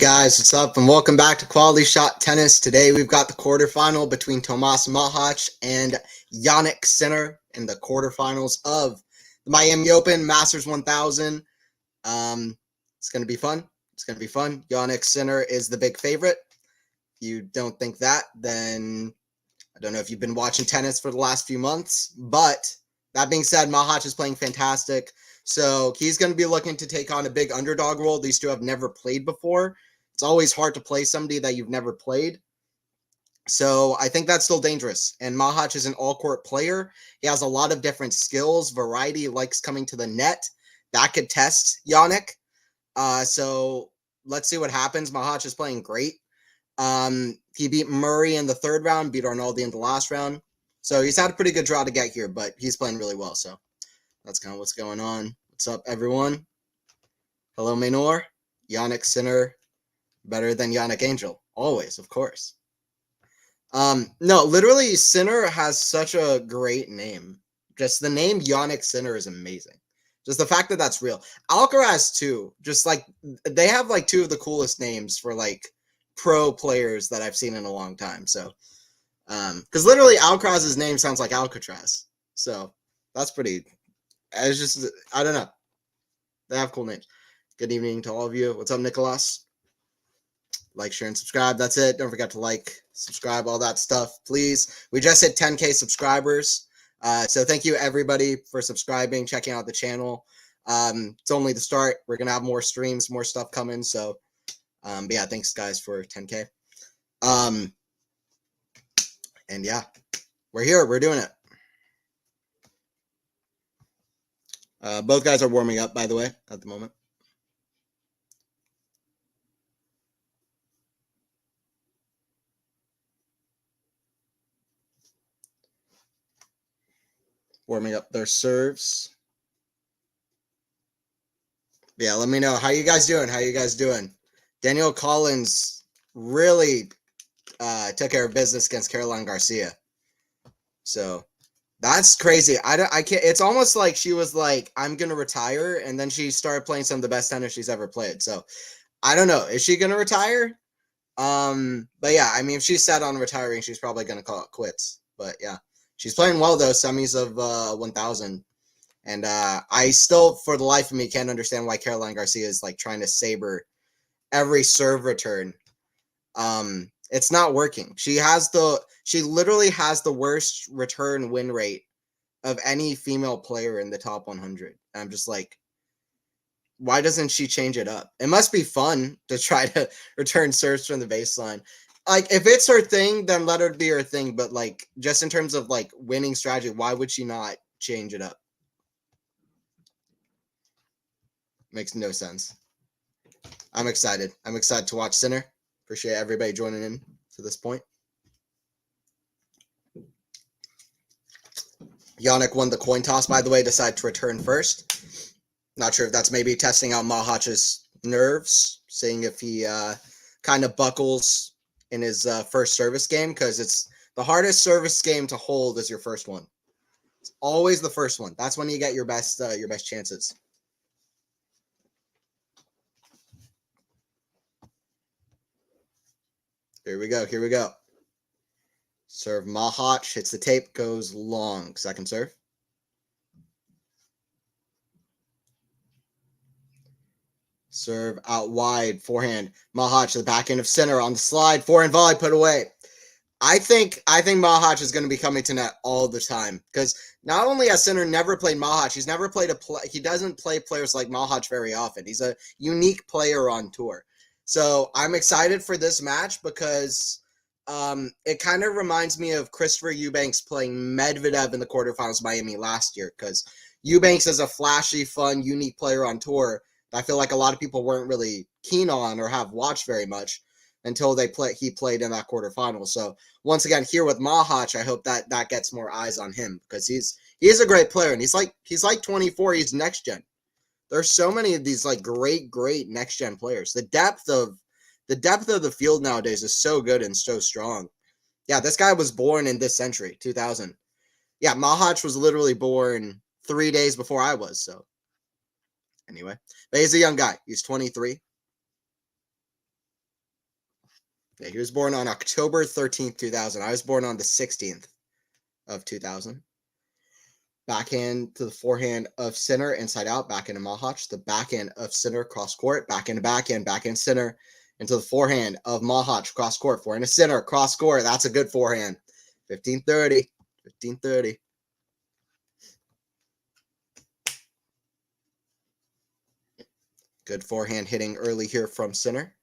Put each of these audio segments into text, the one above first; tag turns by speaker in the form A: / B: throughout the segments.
A: guys, what's up? And welcome back to Quality Shot Tennis. Today we've got the quarterfinal between Tomas Machac and Jannik Sinner in the quarterfinals of the Miami Open Masters 1000. It's going to be fun. It's going to be fun. Jannik Sinner is the big favorite. If you don't think that, then I don't know if you've been watching tennis for the last few months. But that being said, Machac is playing fantastic. So he's going to be looking to take on a big underdog role. These two have never played before. It's always hard to play somebody that you've never played. So I think that's still dangerous. And Machac is an all-court player. He has a lot of different skills, variety. He likes coming to the net. That could test Jannik. So let's see what happens. Machac is playing great. He beat Murray in the third round, beat Arnaldi in the last round. So he's had a pretty good draw to get here, but he's playing really well. So that's kind of what's going on. What's up, everyone? Hello, Maynor. Jannik Sinner, better than Jannik Angel. Always, of course. No, literally, Sinner has such a great name. Just the name Jannik Sinner is amazing. Just the fact that that's real. Alcaraz, too. Just, like, they have, like, two of the coolest names for, like, pro players that I've seen in a long time. So, because literally, Alcaraz's name sounds like Alcatraz. So, that's pretty... It's just, I don't know. They have cool names. Good evening to all of you. What's up, Nicholas? Like, share, and subscribe. That's it. Don't forget to like, subscribe, all that stuff, please. We just hit 10K subscribers. So thank you, everybody, for subscribing, checking out the channel. It's only the start. We're going to have more streams, more stuff coming. So, but yeah, thanks, guys, for 10K. And yeah, we're here. We're doing it. Both guys are warming up, by the way, at the moment. Warming up their serves. Yeah, let me know. How you guys doing? How you guys doing? Daniel Collins really took care of business against Caroline Garcia. So that's crazy. I can't. It's almost like she was like, I'm going to retire. And then she started playing some of the best tennis she's ever played. So I don't know. Is she going to retire? But yeah, I mean, if she's set on retiring, she's probably going to call it quits. But yeah, she's playing well, though. Semis of 1000. And I still, for the life of me, can't understand why Caroline Garcia is like trying to saber every serve return. It's not working. She literally has the worst return win rate of any female player in the top 100. I'm just like, why doesn't she change it up? It must be fun to try to return serves from the baseline. Like, if it's her thing, then let her be her thing. But like, just in terms of like winning strategy, why would she not change it up? Makes no sense. I'm excited. I'm excited to watch Sinner. Appreciate everybody joining in to this point. Jannik won the coin toss, by the way, decided to return first. Not sure if that's maybe testing out Mahac's nerves, seeing if he kind of buckles in his first service game, because it's the hardest service game to hold is your first one. It's always the first one. That's when you get your best chances. Here we go. Here we go. Serve Machac. Hits the tape. Goes long. Second serve. Serve out wide. Forehand. Machac to the back end of Sinner on the slide. Forehand volley put away. I think Machac is going to be coming to net all the time, because not only has Sinner never played Machac, he's never played he doesn't play players like Machac very often. He's a unique player on tour. So I'm excited for this match because it kind of reminds me of Christopher Eubanks playing Medvedev in the quarterfinals of Miami last year, because Eubanks is a flashy, fun, unique player on tour that I feel like a lot of people weren't really keen on or have watched very much until he played in that quarterfinal. So once again, here with Machac, I hope that gets more eyes on him, because he is a great player, and he's like 24. He's next gen. There's so many of these like great next gen players. The depth of the field nowadays is so good and so strong. Yeah, this guy was born in this century, 2000. Yeah, Machac was literally born 3 days before I was. So anyway, but he's a young guy. He's 23. Yeah, he was born on October 13th, 2000. I was born on the 16th of 2000. Backhand to the forehand of center, inside out, backhand to Machac. The backhand of center, cross court, backhand to backhand center, into the forehand of Machac, cross court, forehand to center, cross court. That's a good forehand. 15-30, 15-30. Good forehand hitting early here from center.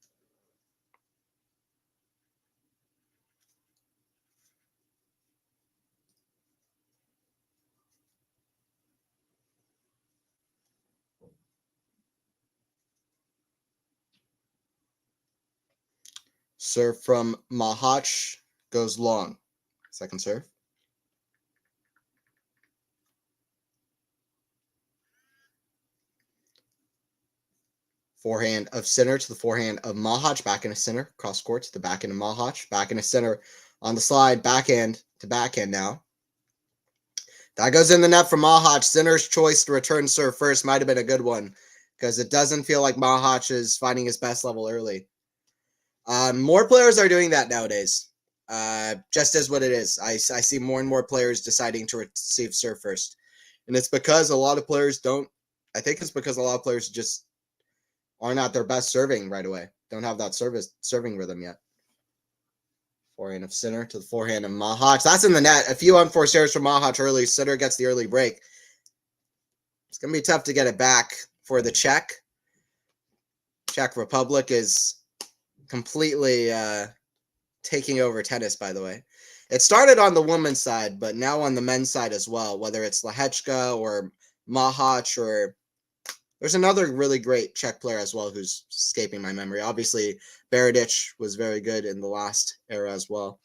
A: Serve from Machac goes long. Second serve. Forehand of center to the forehand of Machac, back into center, cross court to the backhand of Machac, back into center on the slide, backhand to backhand now. That goes in the net for Machac. Center's choice to return serve first might have been a good one because it doesn't feel like Machac is finding his best level early. More players are doing that nowadays. Just as what it is. I see more and more players deciding to receive serve first. And it's because a lot of players don't. I think it's because a lot of players just are not their best serving right away. Don't have that serving rhythm yet. Forehand of center to the forehand of Machac. That's in the net. A few unforced errors from Machac early. Center gets the early break. It's going to be tough to get it back for the Czech. Czech Republic is completely taking over tennis, by the way. It started on the women's side, but now on the men's side as well, whether it's Lehečka or Machac or there's another really great Czech player as well who's escaping my memory. Obviously, Beredic was very good in the last era as well.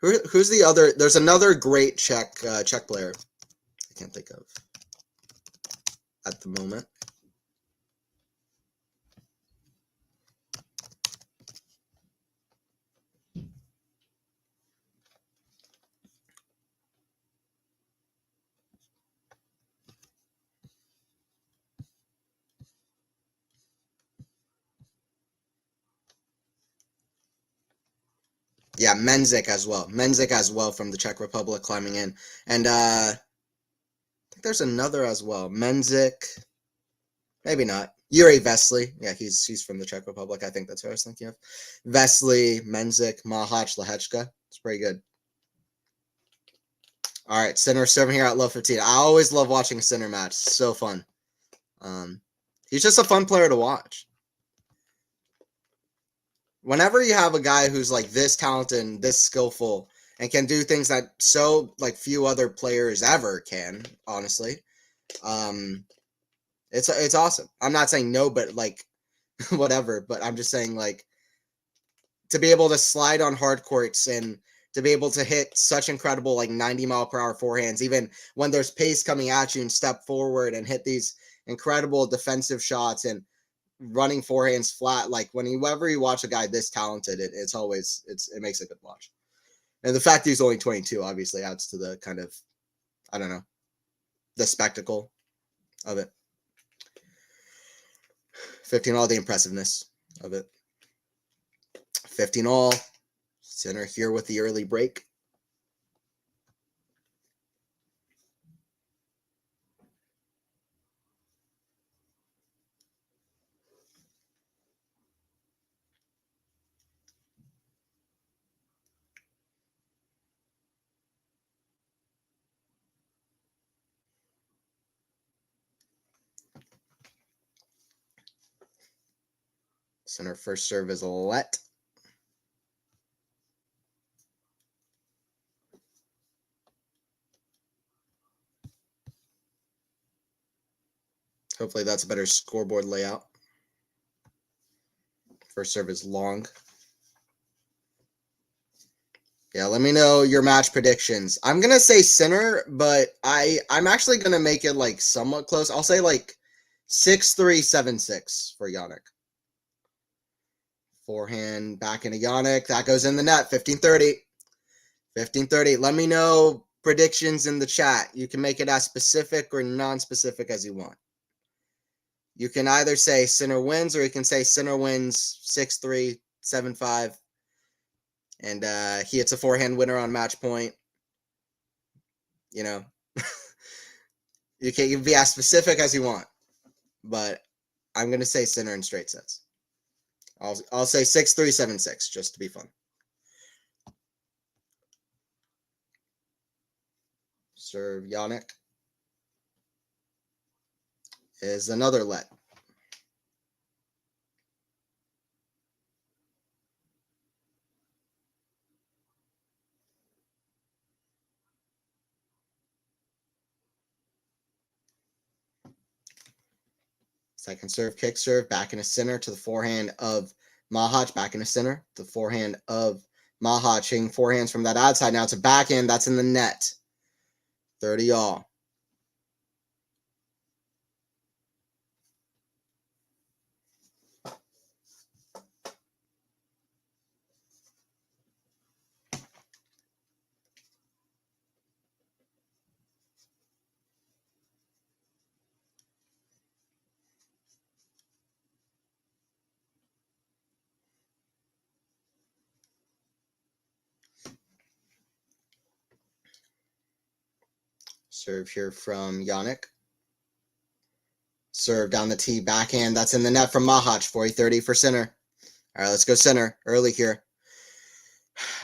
A: Who's the other? There's another great Czech player. I can't think of at the moment. Yeah, Menzik as well. Menzik as well from the Czech Republic climbing in. And I think there's another as well. Menzik. Maybe not. Yuri Vesely. Yeah, he's from the Czech Republic. I think that's what I was thinking of. Vesely, Menzik, Machac, Lehečka. It's pretty good. All right, center serving here at low 15. I always love watching a center match. It's so fun. He's just a fun player to watch. Whenever you have a guy who's like this talented and this skillful and can do things that so like few other players ever can, honestly, it's awesome. I'm not saying no, but like whatever. But I'm just saying like to be able to slide on hard courts and to be able to hit such incredible like 90-mile-per-hour forehands, even when there's pace coming at you, and step forward and hit these incredible defensive shots and running forehands flat. Like whenever you watch a guy this talented, it makes a good watch. And the fact that he's only 22 obviously adds to the kind of, I don't know, the spectacle of it. 15 all, the impressiveness of it. 15 all. Center here with the early break. Center first serve is a let. Hopefully that's a better scoreboard layout. First serve is long. Yeah, let me know your match predictions. I'm going to say center, but I'm actually going to make it like somewhat close. I'll say like 6-3, 7-6 for Jannik. Forehand back into Jannik. That goes in the net. 15-30. 15-30. Let me know predictions in the chat. You can make it as specific or non-specific as you want. You can either say Sinner wins, or you can say Sinner wins 6-3, 7-5, and he hits a forehand winner on match point. You know, you can be as specific as you want, but I'm gonna say Sinner in straight sets. I'll say 6-3, 7-6, just to be fun. Serve Jannik is another let. Second serve, kick serve, back in a center to the forehand of Machac, back in a center. The forehand of Machac, hitting forehands from that outside. Now it's a backhand, that's in the net. 30 all. Serve here from Jannik. Serve down the tee, backhand. That's in the net from Machac. 40-30 for Sinner. All right, let's go Sinner early here.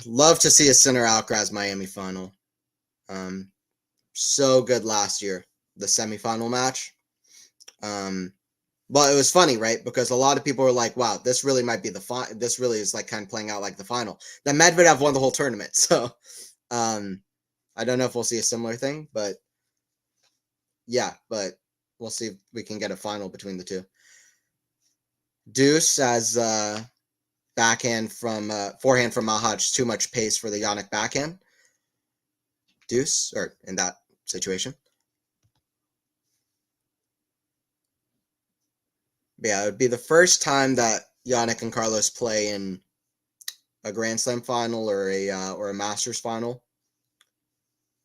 A: Love to see a Sinner Alcaraz Miami final. So good last year, the semifinal match. But it was funny, right? Because a lot of people were like, wow, this really might be the final. This really is like kind of playing out like the final. Then Medvedev won the whole tournament. So I don't know if we'll see a similar thing, but yeah, but we'll see if we can get a final between the two. Deuce as forehand from Machac, too much pace for the Jannik backhand. Deuce, or in that situation. But yeah, it would be the first time that Jannik and Carlos play in a Grand Slam final or a Masters final.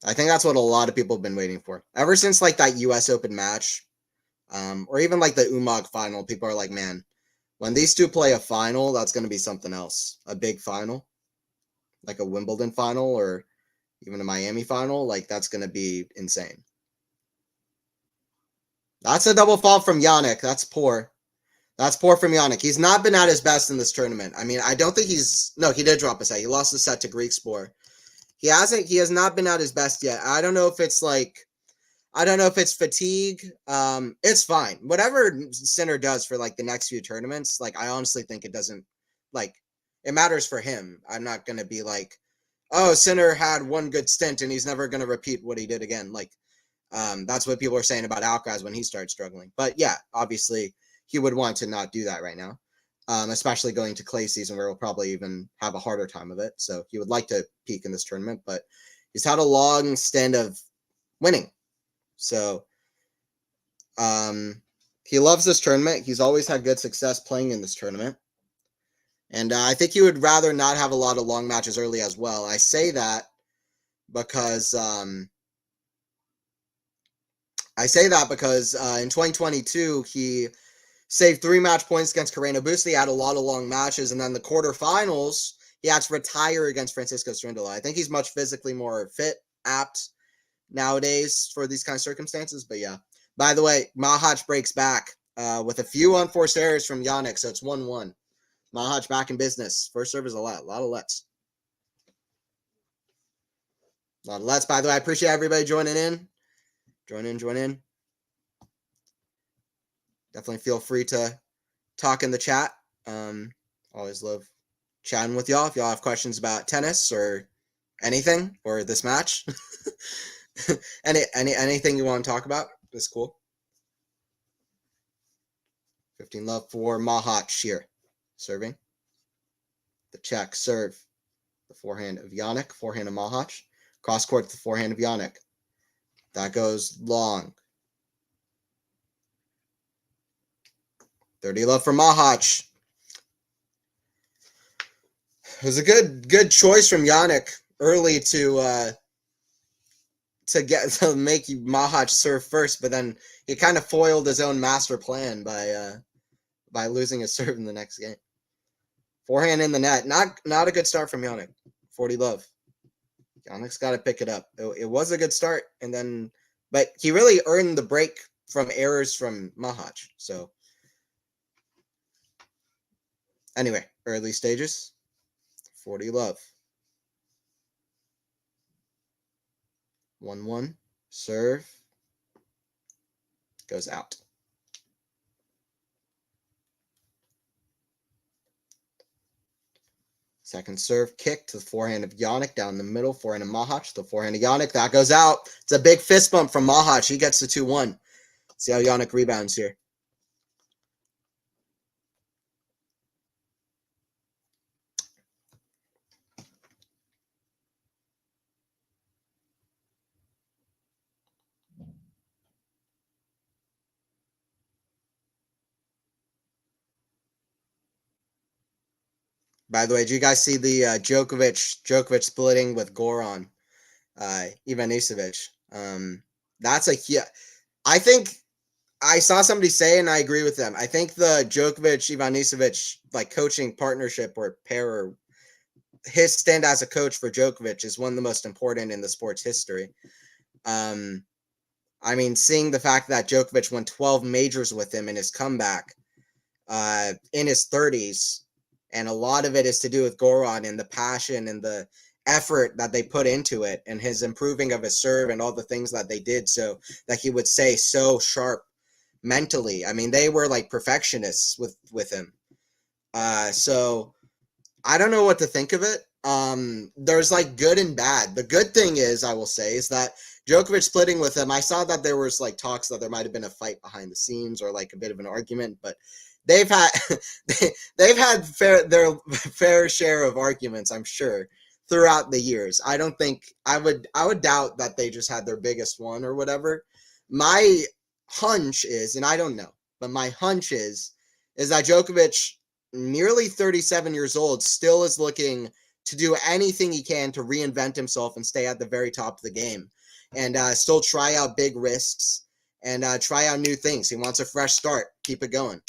A: I think that's what a lot of people have been waiting for. Ever since like that US Open match, or even like the Umag final, people are like, man, when these two play a final, that's going to be something else. A big final, like a Wimbledon final or even a Miami final, like that's going to be insane. That's a double fault from Jannik. That's poor. That's poor from Jannik. He's not been at his best in this tournament. I mean, I don't think he did drop a set. He lost the set to Greek Spore. He has not been at his best yet. I don't know if it's fatigue. It's fine. Whatever Sinner does for like the next few tournaments, like I honestly think it doesn't, like, it matters for him. I'm not going to be like, oh, Sinner had one good stint and he's never going to repeat what he did again. Like, that's what people are saying about Alcaraz when he starts struggling. But yeah, obviously he would want to not do that right now, especially going to clay season where he'll probably even have a harder time of it. So he would like to peak in this tournament, but he's had a long stint of winning. So he loves this tournament. He's always had good success playing in this tournament. And I think he would rather not have a lot of long matches early as well. I say that because in 2022, he saved 3 match points against Carreno Busta. He had a lot of long matches. And then the quarterfinals, he had to retire against Francisco Strindola. I think he's much physically more fit, apt nowadays for these kind of circumstances. But yeah, by the way, Machac breaks back with a few unforced errors from Jannik. So it's 1-1. Machac back in business. First serve is a lot of lets. A lot of lets. By the way, I appreciate everybody joining in. Join in. Definitely feel free to talk in the chat. Always love chatting with y'all. If y'all have questions about tennis or anything or this match, anything you want to talk about is cool. 15 love for Machac here. Serving. The check serve. The forehand of Jannik. Forehand of Machac. Cross court to the forehand of Jannik. That goes long. 30 love for Machac. It was a good choice from Jannik early to to make Machac serve first, but then he kind of foiled his own master plan by losing his serve in the next game. Forehand in the net. Not a good start from Jannik. 40 love. Jannik's got to pick it up. It was a good start, but he really earned the break from errors from Machac. So anyway, early stages. 40 love. 1-1. Serve. Goes out. Second serve kick to the forehand of Jannik down the middle. Forehand of Machac. The forehand of Jannik. That goes out. It's a big fist bump from Machac. He gets the 2-1. See how Jannik rebounds here. By the way, did you guys see the Djokovic splitting with Goran, Ivanisevic? That's I think I saw somebody say, and I agree with them. I think the Djokovic Ivanisevic like coaching partnership or pair, or his stand as a coach for Djokovic is one of the most important in the sport's history. I mean, seeing the fact that Djokovic won 12 majors with him in his comeback in his 30s. And a lot of it is to do with Goran and the passion and the effort that they put into it and his improving of his serve and all the things that they did so that he would stay so sharp mentally. I mean, they were like perfectionists with him. So I don't know what to think of it. There's like good and bad. The good thing is, I will say, is that Djokovic splitting with him, I saw that there was like talks that there might have been a fight behind the scenes or like a bit of an argument, but they've had their fair share of arguments, I'm sure, throughout the years. I don't think I would doubt that they just had their biggest one or whatever. My hunch is, and I don't know, but my hunch is that Djokovic, nearly 37 years old, still is looking to do anything he can to reinvent himself and stay at the very top of the game, and still try out big risks and try out new things. He wants a fresh start. Keep it going.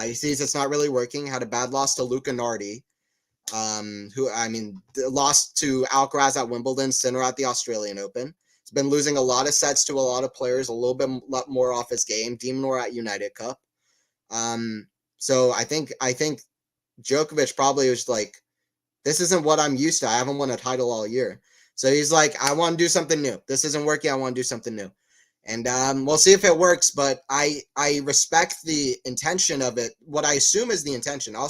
A: He sees it's not really working. Had a bad loss to Luca Nardi, who, I mean, lost to Alcaraz at Wimbledon, Sinner at the Australian Open. He's been losing a lot of sets to a lot of players, a little bit more off his game. De Minaur at United Cup. So I think Djokovic probably was like, this isn't what I'm used to. I haven't won a title all year. So he's like, I want to do something new. This isn't working. I want to do something new. And we'll see if it works, but I respect the intention of it. What I assume is the intention. I'll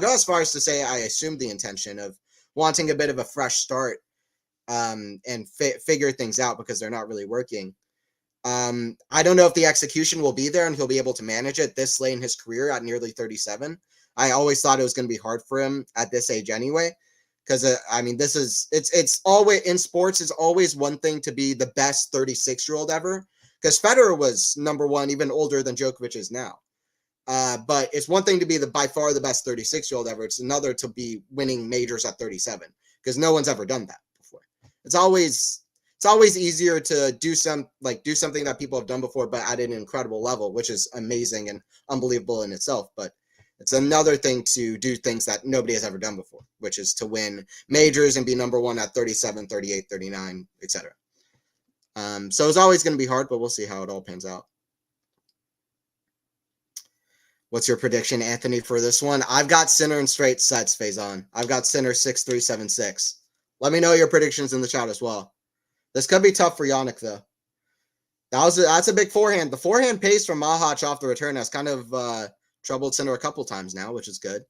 A: go as far as to say I assume the intention of wanting a bit of a fresh start and figure things out because they're not really working. I don't know if the execution will be there and he'll be able to manage it this late in his career at nearly 37. I always thought it was going to be hard for him at this age anyway. Because, I mean, it's always, in sports, it's always one thing to be the best 36-year-old ever. Because Federer was number one, even older than Djokovic is now. But it's one thing to be by far the best 36-year-old ever. It's another to be winning majors at 37. Because no one's ever done that before. It's always easier to do something that people have done before, but at an incredible level, which is amazing and unbelievable in itself. But it's another thing to do things that nobody has ever done before, which is to win majors and be number one at 37, 38, 39, etc. So it's always going to be hard, but we'll see how it all pans out. What's your prediction, Anthony, for this one? I've got Sinner in straight sets, Faison. I've got Sinner 6-3, 7-6. Let me know your predictions in the chat as well. This could be tough for Jannik, though. That's a big forehand. The forehand pace from Machac off the return has kind of troubled Sinner a couple times now, which is good.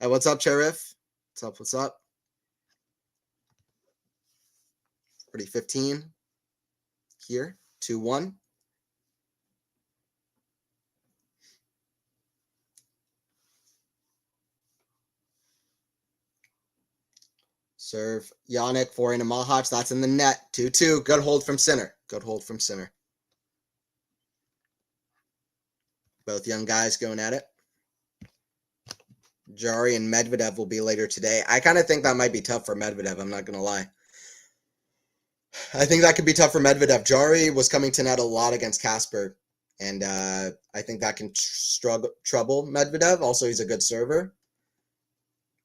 A: Hey, what's up, Cherif? What's up? Pretty 15 here. 2-1. Serve Jannik, forehand to Machac. That's in the net. 2-2. Good hold from Sinner. Good hold from Sinner. Both young guys going at it. Jari and Medvedev will be later today. I kind of think that might be tough for Medvedev. I'm not going to lie. I think that could be tough for Medvedev. Jari was coming to net a lot against Casper, and I think that can trouble Medvedev. Also, he's a good server.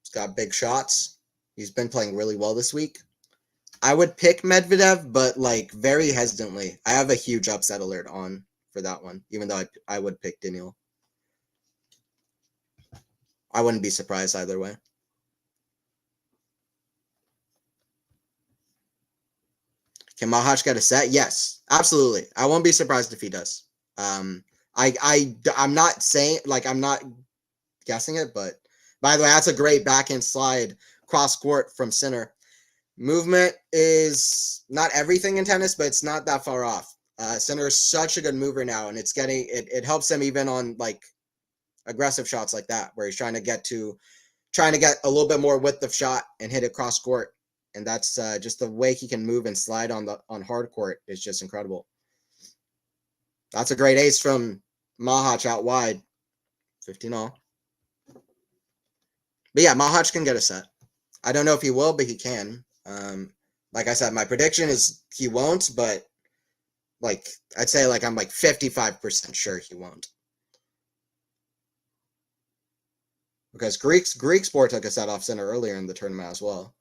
A: He's got big shots. He's been playing really well this week. I would pick Medvedev, but like very hesitantly. I have a huge upset alert on for that one, even though I would pick Daniel. I wouldn't be surprised either way. Can Machac get a set? Yes, absolutely. I won't be surprised if he does. I'm not saying, like, I'm not guessing it, but by the way, that's a great backhand slide cross court from Sinner. Movement is not everything in tennis, but it's not that far off. Sinner is such a good mover now, and it helps him even on like aggressive shots like that, where he's trying to get a little bit more width of shot and hit it cross court. And that's just the way he can move and slide on hard court is just incredible. That's a great ace from Machac out wide. 15-all. But yeah, Machac can get a set. I don't know if he will, but he can. Like I said, my prediction is he won't, but like I'd say like I'm like 55% sure he won't. Because Greek Sport took a set off Sinner earlier in the tournament as well.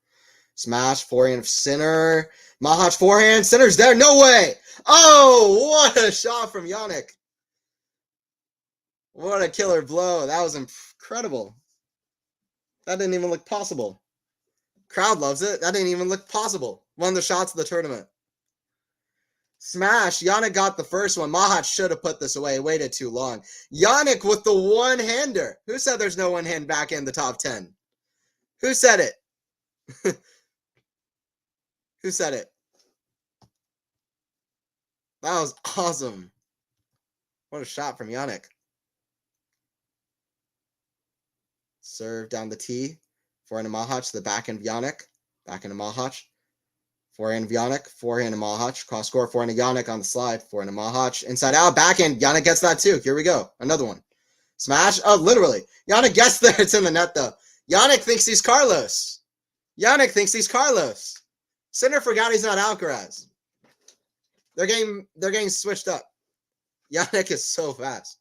A: Smash, forehand of Sinner. Machac forehand. Sinner's there. No way. Oh, what a shot from Jannik. What a killer blow. That was incredible. That didn't even look possible. Crowd loves it. That didn't even look possible. One of the shots of the tournament. Smash. Jannik got the first one. Machac should have put this away. Waited too long. Jannik with the one-hander. Who said there's no one-hand back in the top 10? Who said it? Who said it? That was awesome. What a shot from Jannik. Serve down the tee. Forehand to Machac. The backhand of Jannik. Backhand to Machac. Forehand of Jannik. Forehand to Machac. Cross court. Forehand to Jannik on the slide. Forehand to Machac. Inside out. Backhand. Jannik gets that too. Here we go. Another one. Smash. Oh, literally. Jannik gets there. It's in the net though. Jannik thinks he's Carlos. Jannik thinks he's Carlos. Sinner forgot he's not Alcaraz. They're getting switched up. Jannik is so fast.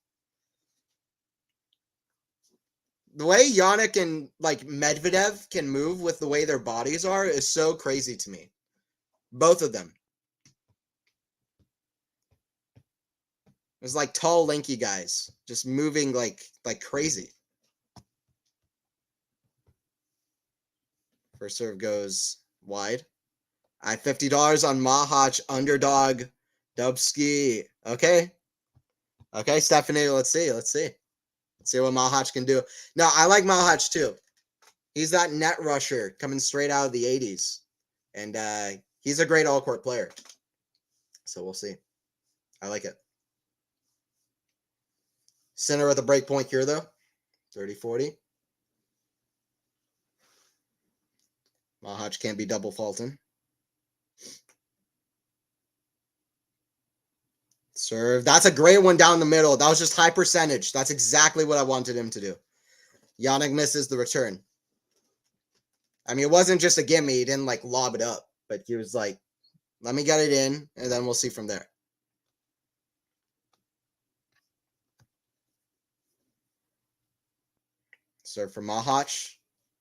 A: The way Jannik and like Medvedev can move with the way their bodies are is so crazy to me. Both of them. There's like tall, lanky guys just moving like crazy. First serve goes wide. I $50 on Machac underdog Dubsky. Okay, Stephanie. Let's see what Machac can do. No, I like Machac too. He's that net rusher coming straight out of the 80s, and he's a great all-court player. So we'll see. I like it. Sinner with a break point here though. 30-40. Machac can't be double faulting. Serve. That's a great one down the middle. That was just high percentage. That's exactly what I wanted him to do. Jannik misses the return. I mean, it wasn't just a gimme. He didn't like lob it up, but he was like, let me get it in, and then we'll see from there. Serve for Machac.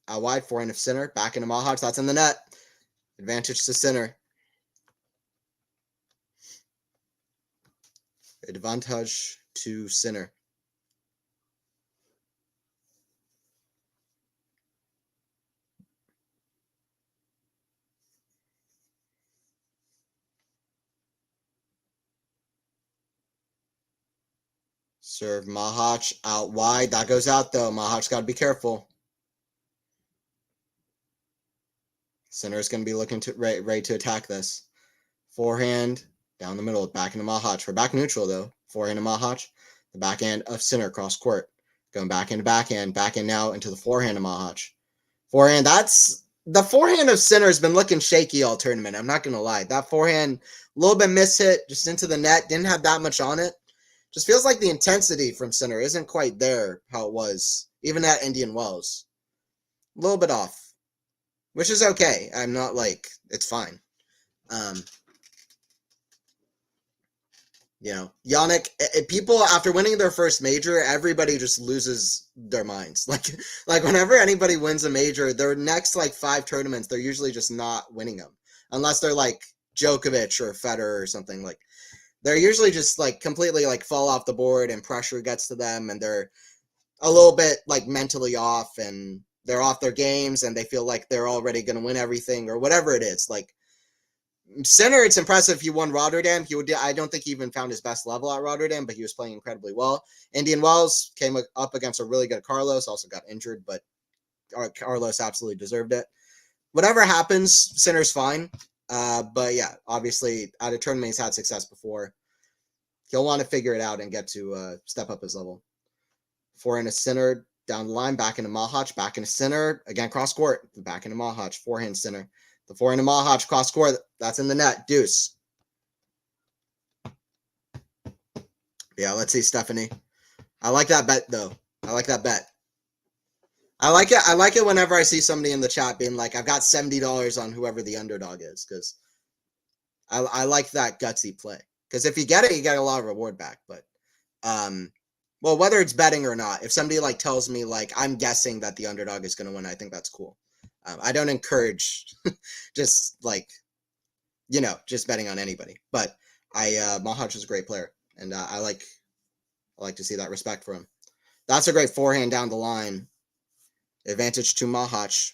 A: Out wide, forehand of Sinner. Back into Machac. That's in the net. Advantage to Sinner. Advantage to Sinner. Serve Machac out wide. That goes out though. Mahac's got to be careful. Sinner's going to be looking to ready to attack this. Forehand down the middle, back into Machac. We're back neutral though. Forehand to Machac. The backhand of Sinner cross court. Going back into backhand. Backhand now into the forehand of Machac. Forehand, the forehand of Sinner has been looking shaky all tournament. I'm not going to lie. That forehand, a little bit mishit, just into the net. Didn't have that much on it. Just feels like the intensity from Sinner isn't quite there how it was, even at Indian Wells. A little bit off, which is okay. I'm not like, it's fine. You know, Jannik, people after winning their first major, everybody just loses their minds. Like whenever anybody wins a major, their next like 5 tournaments, they're usually just not winning them, unless they're like Djokovic or Federer or something. Like they're usually just like completely like fall off the board and pressure gets to them and they're a little bit like mentally off and they're off their games and they feel like they're already going to win everything or whatever it is. Like Sinner, it's impressive he won Rotterdam. I don't think he even found his best level at Rotterdam, but he was playing incredibly well. Indian Wells came up against a really good Carlos, also got injured, but Carlos absolutely deserved it. Whatever happens, Sinner's fine. But yeah, obviously at a tournament he's had success before. He'll want to figure it out and get to step up his level. Forehand to Sinner, down the line, back into Machac, back into Sinner, again cross court, back into Machac, forehand Sinner. The forehand to Machac, cross court, that's in the net, deuce. Yeah, let's see, Stephanie. I like that bet, though. I like that bet. I like it. I like it whenever I see somebody in the chat being like, I've got $70 on whoever the underdog is, because I like that gutsy play. Because if you get it, you get a lot of reward back. But, well, whether it's betting or not, if somebody like tells me like I'm guessing that the underdog is going to win, I think that's cool. I don't encourage just like, you know, just betting on anybody. But Machac is a great player, and I like to see that respect for him. That's a great forehand down the line. Advantage to Machac.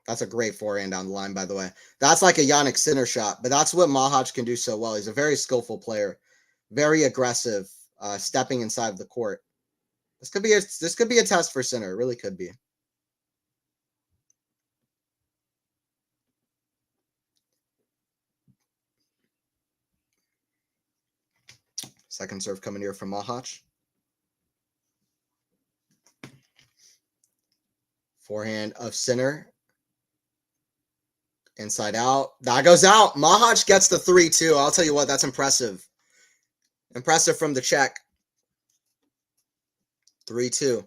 A: That's a great forehand down the line, by the way. That's like a Jannik Sinner shot, but that's what Machac can do so well. He's a very skillful player, very aggressive, stepping inside of the court. This could be a test for Sinner. It really could be. Second serve coming here from Machac. Forehand of Sinner. Inside out. That goes out. Machac gets the 3-2. I'll tell you what, that's impressive. Impressive from the Czech. 3-2.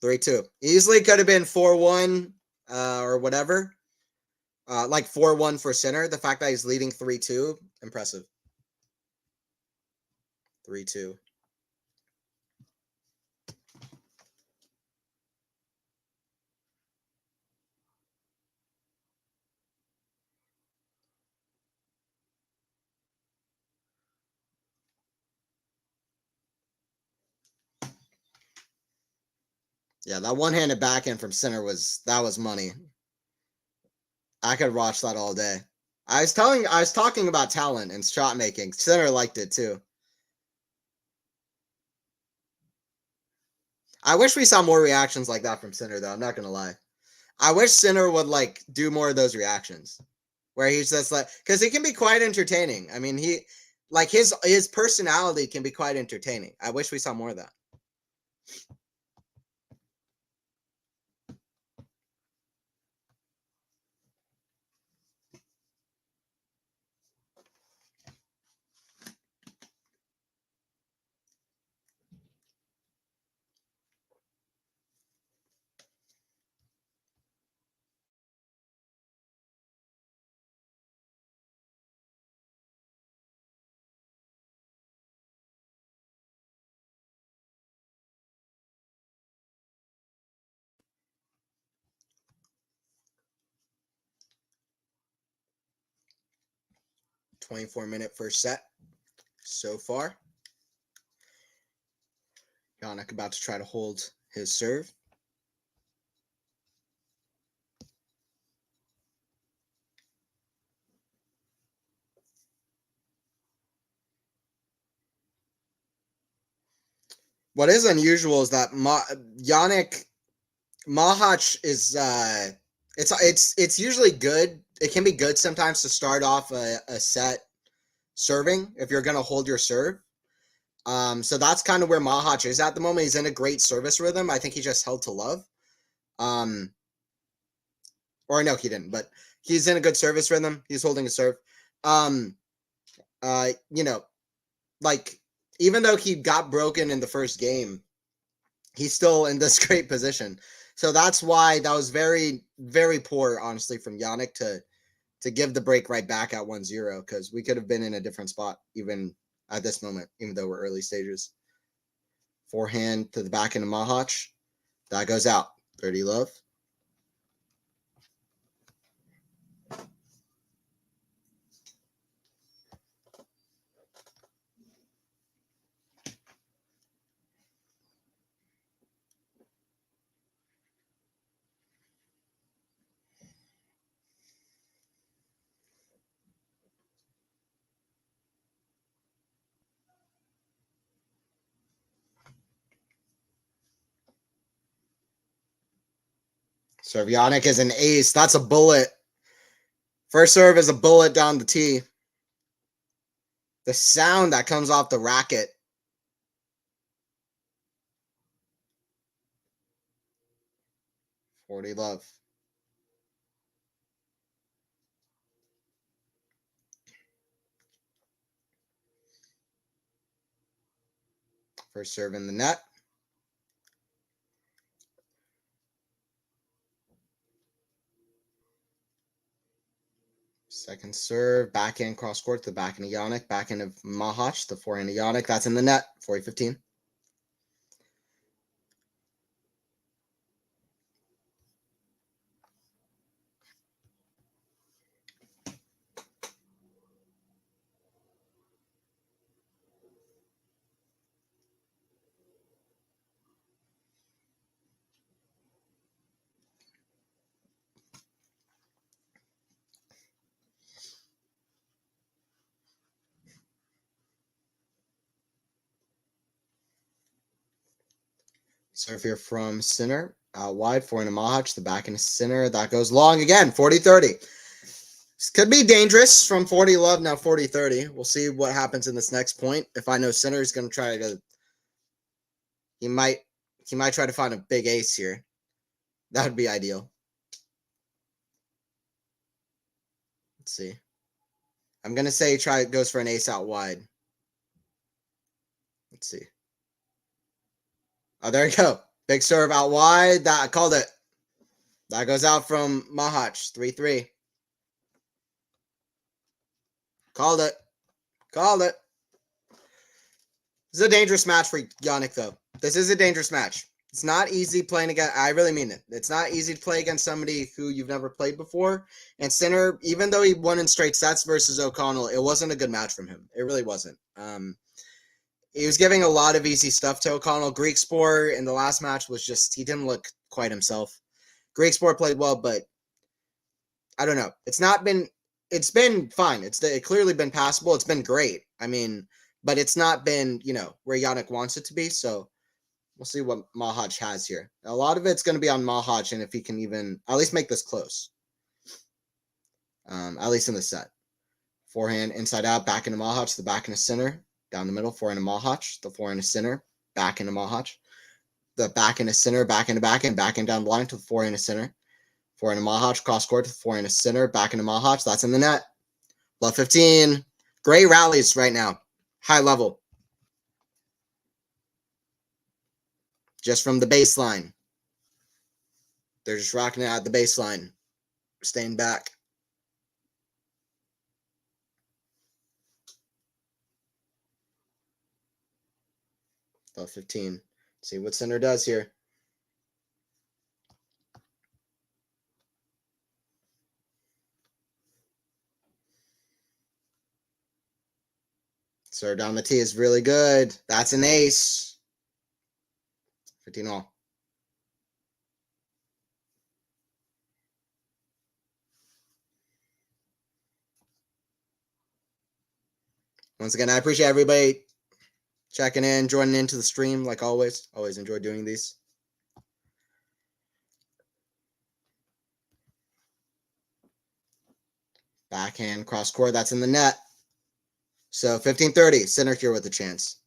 A: 3-2. Easily could have been 4-1 or whatever. Like 4-1 for Sinner. The fact that he's leading 3-2, impressive. 3-2. Yeah, that one-handed backhand from Sinner was money. I could watch that all day. I was talking about talent and shot making. Sinner liked it too. I wish we saw more reactions like that from Sinner, though. I'm not gonna lie. I wish Sinner would like do more of those reactions, where he's just like, because he can be quite entertaining. I mean, he like his personality can be quite entertaining. I wish we saw more of that. .24-minute first set so far. Jannik about to try to hold his serve. What is unusual is that Jannik Machac is it's usually good. It can be good sometimes to start off a set serving if you're going to hold your serve. So that's kind of where Machac is at the moment. He's in a great service rhythm. I think he just held to love. Or no, he didn't, but he's in a good service rhythm. He's holding a serve. You know, like even though he got broken in the first game, he's still in this great position. So that's why that was very, very poor, honestly, from Jannik to give the break right back at 1-0, because we could have been in a different spot even at this moment, even though we're early stages. Forehand to the back end of Machac. That goes out. 30 love. Serve Jannik is an ace. That's a bullet. First serve is a bullet down the tee. The sound that comes off the racket. $40 love. First serve in the net. Second serve, backhand cross court to the backhand of Jannik, backhand of Machac, the forehand of Jannik. That's in the net. 40-15. Serve here from center, out wide, forehand of Machac, the backhand of center. That goes long again. 40-30. This could be dangerous from 40 love, now 40-30. We'll see what happens in this next point. If I know center is going to try to, he might try to find a big ace here. That would be ideal. Let's see. I'm going to say goes for an ace out wide. Let's see. Oh, there you go. Big serve out wide. That I called it. That goes out from Machac. 3-3. Called it. Called it. This is a dangerous match for Jannik, though. This is a dangerous match. It's not easy playing against. I really mean it. It's not easy to play against somebody who you've never played before. And Sinner, even though he won in straight sets versus O'Connell, it wasn't a good match from him. It really wasn't. He was giving a lot of easy stuff to O'Connell. Greek Sport in the last match was just, he didn't look quite himself. Greek Sport played well, but I don't know. It's been fine. It's clearly been passable. It's been great. I mean, but it's not been, where Jannik wants it to be. So we'll see what Machac has here. A lot of it's going to be on Machac, and if he can even at least make this close. At least in the set. Forehand, inside out, back into Machac, the back into center. Down the middle, forehand to Machac, the forehand to center, back into Machac. The back into center, back into backhand down the line to the forehand to center. Forehand to Machac, cross court to the forehand to center, back into Machac. That's in the net. Love 15. Great rallies right now. High level. Just from the baseline. They're just rocking it at the baseline. Staying back. Love 15. See what center does here. Serve down the tee is really good. That's an ace. 15 all. Once again, I appreciate everybody checking in, joining into the stream like always. Always enjoy doing these. Backhand, cross court, that's in the net. So 15-30, center here with a chance.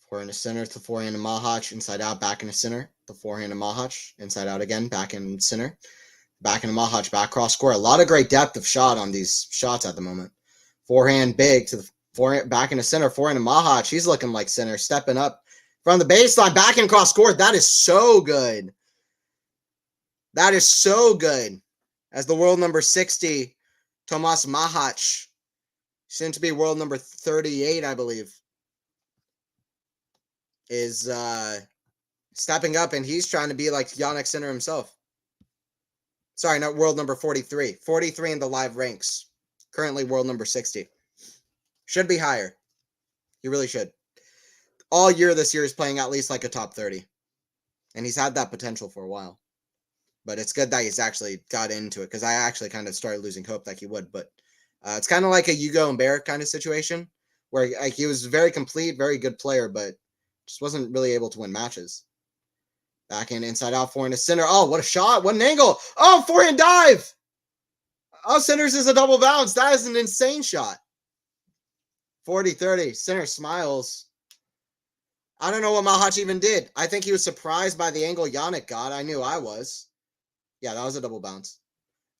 A: Forehand to center, to forehand to Machac, inside out, back into center. The forehand to Machac, inside out again, back in center. Back into Machac, back cross court. A lot of great depth of shot on these shots at the moment. Forehand big to the forehand, back into center. Forehand to Machac. He's looking like center, stepping up from the baseline, back in cross court. That is so good. That is so good. As the world number 60, Tomas Machac, soon to be world number 38, I believe, is stepping up, and he's trying to be like Jannik Sinner himself. Sorry, not world number 43. 43 in the live ranks. Currently world number 60. Should be higher. He really should. All year this year he's playing at least like a top 30. And he's had that potential for a while. But it's good that he's actually got into it, because I actually kind of started losing hope that he would. But it's kind of like a Hugo and Bear kind of situation, where like, he was very complete, very good player, but just wasn't really able to win matches. Backhand inside out, forehand to center. Oh, what a shot. What an angle. Oh, forehand dive. Oh, centers is a double bounce. That is an insane shot. 40-30. Center smiles. I don't know what Machac even did. I think he was surprised by the angle Jannik got. I knew I was. Yeah, that was a double bounce.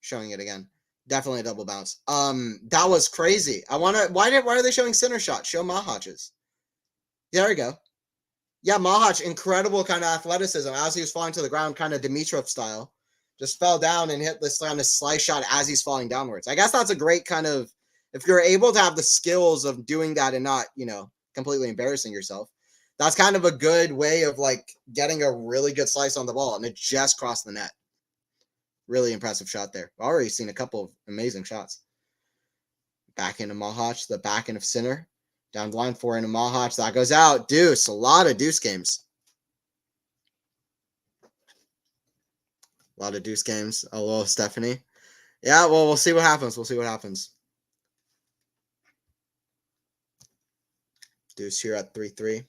A: Showing it again. Definitely a double bounce. That was crazy. Why are they showing center shot? Show Mahac's. There we go. Yeah, Machac, incredible kind of athleticism as he was falling to the ground, kind of Dimitrov style. Just fell down and hit this kind of slice shot as he's falling downwards. I guess that's a great kind of, if you're able to have the skills of doing that and not, completely embarrassing yourself, that's kind of a good way of like getting a really good slice on the ball, and it just crossed the net. Really impressive shot there. I've already seen a couple of amazing shots. Back into Machac, the back end of center. Down the line, forehand to Machac. That goes out. Deuce. A lot of deuce games. A lot of deuce games. Oh, well, Stephanie. Yeah, well, we'll see what happens. We'll see what happens. Deuce here at 3-3.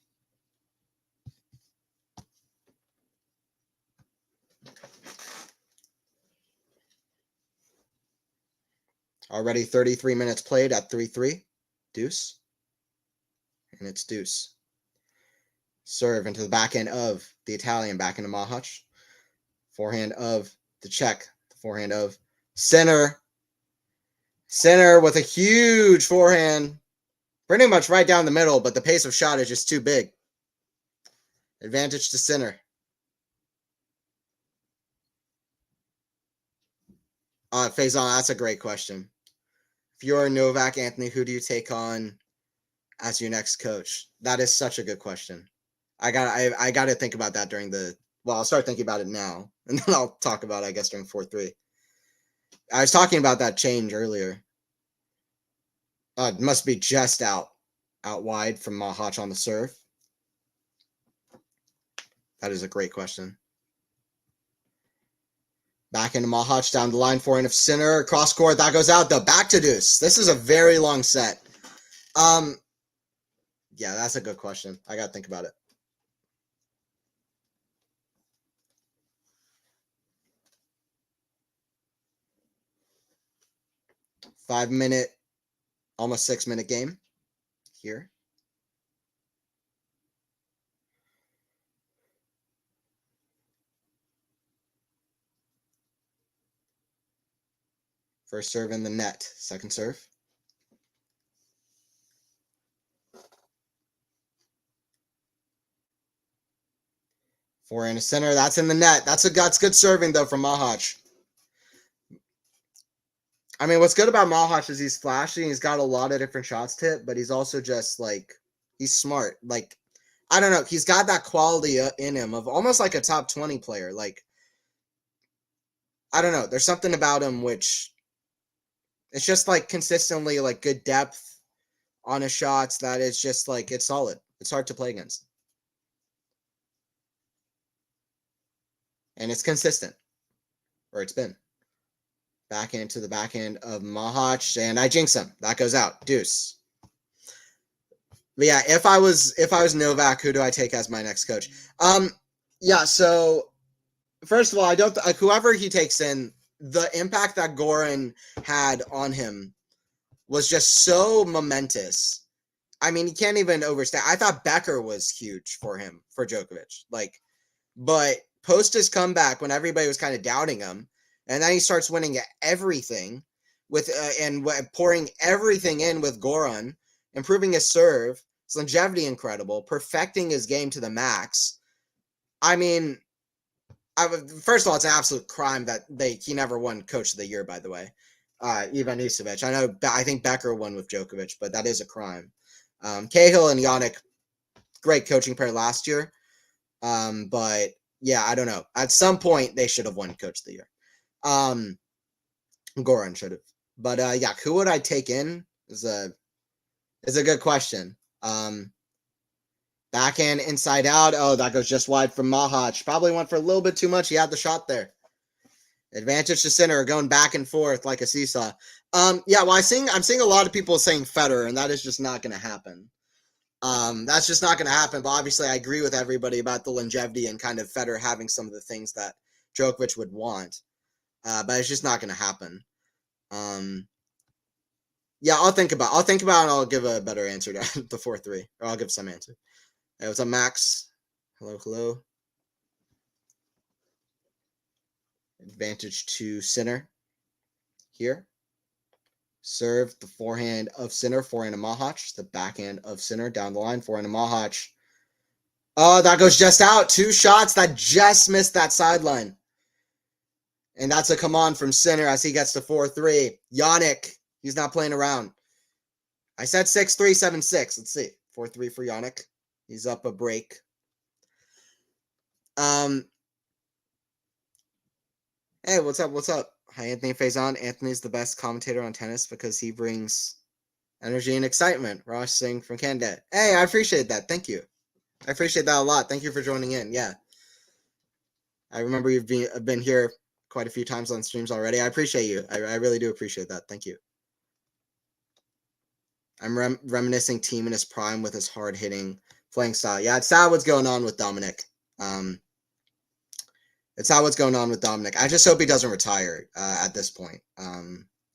A: Already 33 minutes played at 3-3. Deuce. And it's deuce. Serve into the backhand of the Italian, back into Machac. Forehand of the Czech. The forehand of center. Center with a huge forehand. Pretty much right down the middle, but the pace of shot is just too big. Advantage to center. Faison, that's a great question. If you're Novak, Anthony, who do you take on as your next coach? That is such a good question. I got to think about that during the, well, I'll start thinking about it now, and then I'll talk about it, I guess, during 4-3. I was talking about that change earlier. It must be just out wide from Machac on the serve. That is a great question. Back into Machac, down the line, forehand of center, cross court, that goes out, though. Back to deuce. This is a very long set. Yeah, that's a good question. I got to think about it. Five-minute, almost 6-minute game here. First serve in the net. Second serve. Forehand to center. That's in the net. That's good serving, though, from Machac. I mean, what's good about Machac is he's flashy. He's got a lot of different shots to hit, but he's also just, like, he's smart. Like, I don't know. He's got that quality in him of almost like a top 20 player. Like, I don't know. There's something about him which it's just, like, consistently, like, good depth on his shots that is just, like, it's solid. It's hard to play against. And it's consistent. Or it's been. Backhand to the backhand of Machac, and I jinx him. That goes out. Deuce. But yeah, if I was Novak, who do I take as my next coach? Yeah, so first of all, I don't whoever he takes in, the impact that Goran had on him was just so momentous. I mean, you can't even overstate. I thought Becker was huge for him, for Djokovic. Like, but post his comeback when everybody was kind of doubting him, and then he starts winning everything with and pouring everything in with Goran, improving his serve, his longevity incredible, perfecting his game to the max. I mean, first of all, it's an absolute crime that he never won Coach of the Year. By the way, Ivanisevic. I think Becker won with Djokovic, but that is a crime. Cahill and Jannik, great coaching pair last year. But yeah, I don't know. At some point, they should have won Coach of the Year. Goran should have. But yeah, who would I take in is a good question. Backhand inside out. Oh, that goes just wide from Machac. Probably went for a little bit too much. He had the shot there. Advantage to center, going back and forth like a seesaw. Yeah, well, I'm seeing a lot of people saying Federer, and that is just not going to happen. That's just not going to happen. But obviously, I agree with everybody about the longevity and kind of Federer having some of the things that Djokovic would want. But it's just not going to happen. Yeah, I'll think about it, and I'll give a better answer to the 4-3, or I'll give some answer. Hey, what's up, Max? Hello. Advantage to center here. Serve the forehand of center, forehand of Machac. The backhand of center down the line, forehand of Machac. Oh, that goes just out. 2 shots that just missed that sideline. And that's a come on from center as he gets to 4-3. Jannik, he's not playing around. I said 6-3, 7-6. Let's see. 4-3 for Jannik. He's up a break. Hey, what's up? Hi, Anthony Faison. Anthony's the best commentator on tennis because he brings energy and excitement. Rosh Singh from Canada. Hey, I appreciate that. Thank you. I appreciate that a lot. Thank you for joining in. Yeah. I remember you've been here quite a few times on streams already. I appreciate you. I really do appreciate that. Thank you. I'm reminiscing Team in his prime with his hard-hitting playing style. Yeah, it's sad what's going on with Dominic. It's not what's going on with Dominic. I just hope he doesn't retire at this point.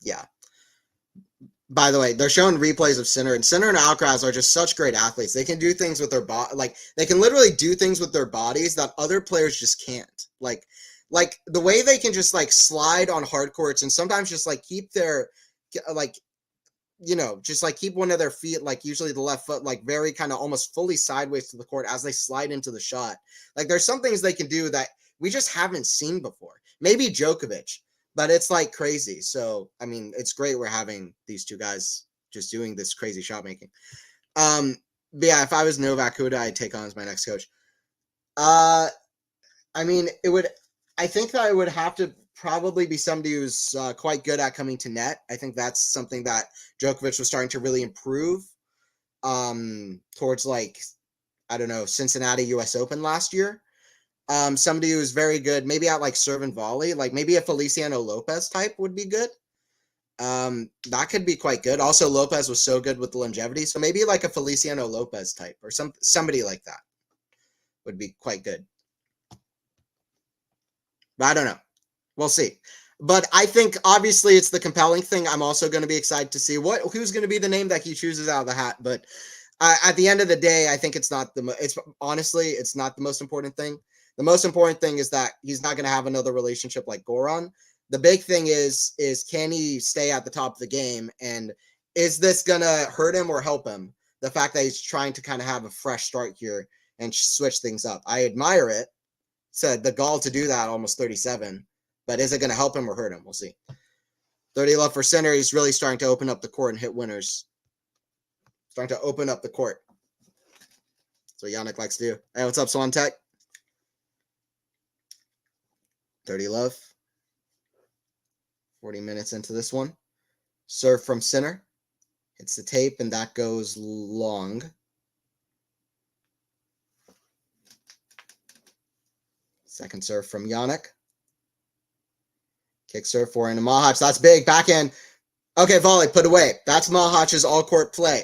A: Yeah. By the way, they're showing replays of Sinner, and Sinner and Alcaraz are just such great athletes. They can do things with their body, like they can literally do things with their bodies that other players just can't. Like the way they can just like slide on hard courts and sometimes just like keep their just like keep one of their feet, like usually the left foot, like very kind of almost fully sideways to the court as they slide into the shot. Like there's some things they can do that we just haven't seen before. Maybe Djokovic, but it's like crazy. So, I mean, it's great we're having these two guys just doing this crazy shot making. But yeah, if I was Novak, who would I take on as my next coach? I mean, I think that it would have to probably be somebody who's quite good at coming to net. I think that's something that Djokovic was starting to really improve towards Cincinnati US Open last year. Somebody who's very good, maybe at like serve and volley, like maybe a Feliciano Lopez type would be good. That could be quite good. Also, Lopez was so good with the longevity, so maybe like a Feliciano Lopez type or somebody like that would be quite good. But I don't know. We'll see. But I think obviously it's the compelling thing. I'm also going to be excited to see who's going to be the name that he chooses out of the hat. But at the end of the day, I think it's not it's not the most important thing. The most important thing is that he's not going to have another relationship like Goran. The big thing is can he stay at the top of the game, and is this going to hurt him or help him? The fact that he's trying to kind of have a fresh start here and switch things up. I admire it. Said the gall to do that, almost 37. But is it going to help him or hurt him? We'll see. 30 love for center. He's really starting to open up the court and hit winners. Starting to open up the court. That's what Jannik likes to do. Hey, what's up, Swan Tech? 30 love. 40 minutes into this one. Serve from center. Hits the tape, and that goes long. Second serve from Jannik. Kick serve forehand to Machac. That's big. Backhand. Okay, volley. Put away. That's Mahac's all-court play.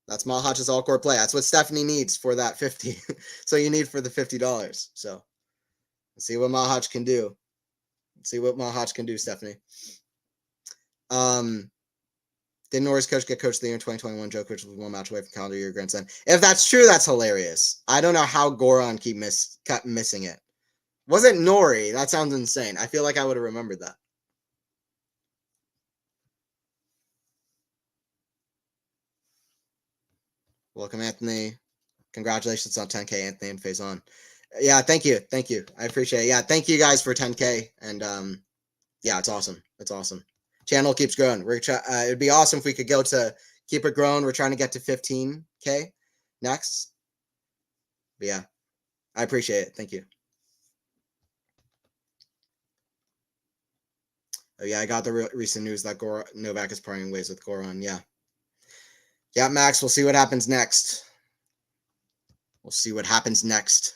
A: That's Mahac's all-court play. That's what Stephanie needs for that 50. So you need for the $50. So let's see what Machac can do. Let's see what Machac can do, Stephanie. Did Norris coach get coach of the year in 2021? Djokovic was 1 match away from calendar year Grand Slam. If that's true, that's hilarious. I don't know how Goran kept missing it. Wasn't Nori? That sounds insane. I feel like I would have remembered that. Welcome, Anthony. Congratulations on 10K, Anthony and Faison. Yeah, thank you. Thank you. I appreciate it. Yeah, thank you guys for 10K. And yeah, it's awesome. It's awesome. Channel keeps growing. It'd be awesome if we could go to keep it growing. We're trying to get to 15K next. But yeah, I appreciate it. Thank you. Oh yeah, I got the recent news that Novak is parting ways with Goran. Yeah. Yeah, Max, we'll see what happens next. We'll see what happens next.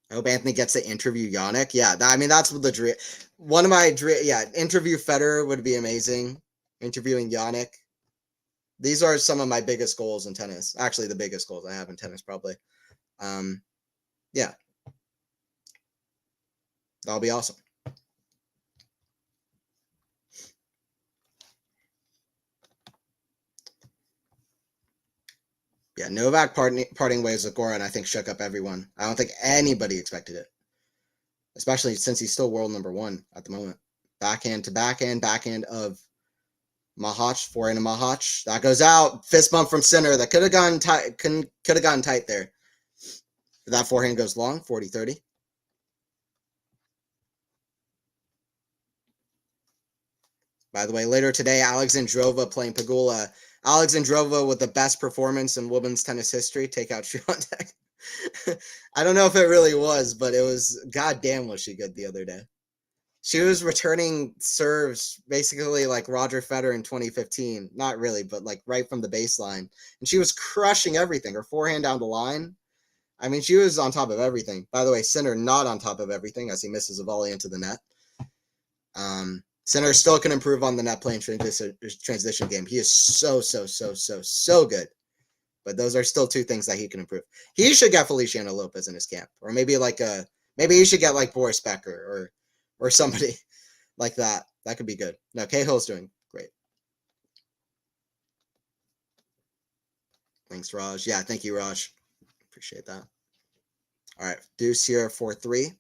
A: I hope Anthony gets to interview Jannik. Yeah, that's what the dream. One of my dream. Yeah, interview Federer would be amazing. Interviewing Jannik. These are some of my biggest goals in tennis. Actually, the biggest goals I have in tennis, probably. Yeah, that'll be awesome. Yeah, Novak parting ways with Goran, I think, shook up everyone. I don't think anybody expected it, especially since he's still world number 1 at the moment. Backhand to backhand of Machac, forehand to Machac. That goes out. Fist bump from center. That could have gone tight. Could have gone tight there. That forehand goes long, 40-30. By the way, later today, Alexandrova playing Pegula. Alexandrova with the best performance in women's tennis history. Take out Swiatek. I don't know if it really was, but it was, goddamn, was she good the other day. She was returning serves basically like Roger Federer in 2015. Not really, but like right from the baseline. And she was crushing everything. Her forehand down the line. I mean, she was on top of everything. By the way, Sinner not on top of everything as he misses a volley into the net. Sinner still can improve on the net playing transition game. He is so good. But those are still 2 things that he can improve. He should get Feliciano Lopez in his camp. Or maybe he should get like Boris Becker or somebody like that. That could be good. No, Cahill's doing great. Thanks, Raj. Yeah, thank you, Raj. Appreciate that. All right, deuce here, 4-3.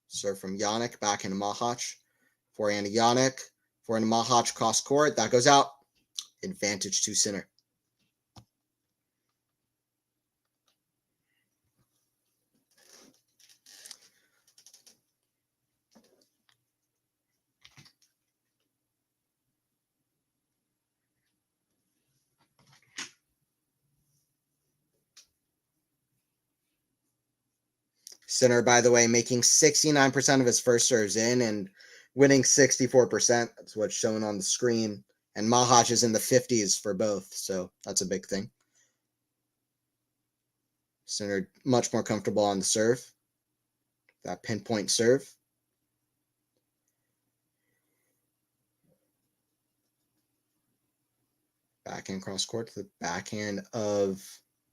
A: Serve from Jannik, back into Machac. Forehand to Jannik. Forehand to Machac, cross court. That goes out. Advantage to Sinner. Sinner, by the way, making 69% of his first serves in and winning 64%. That's what's shown on the screen. And Machac is in the 50s for both, so that's a big thing. Sinner much more comfortable on the serve. That pinpoint serve. Backhand cross court to the backhand of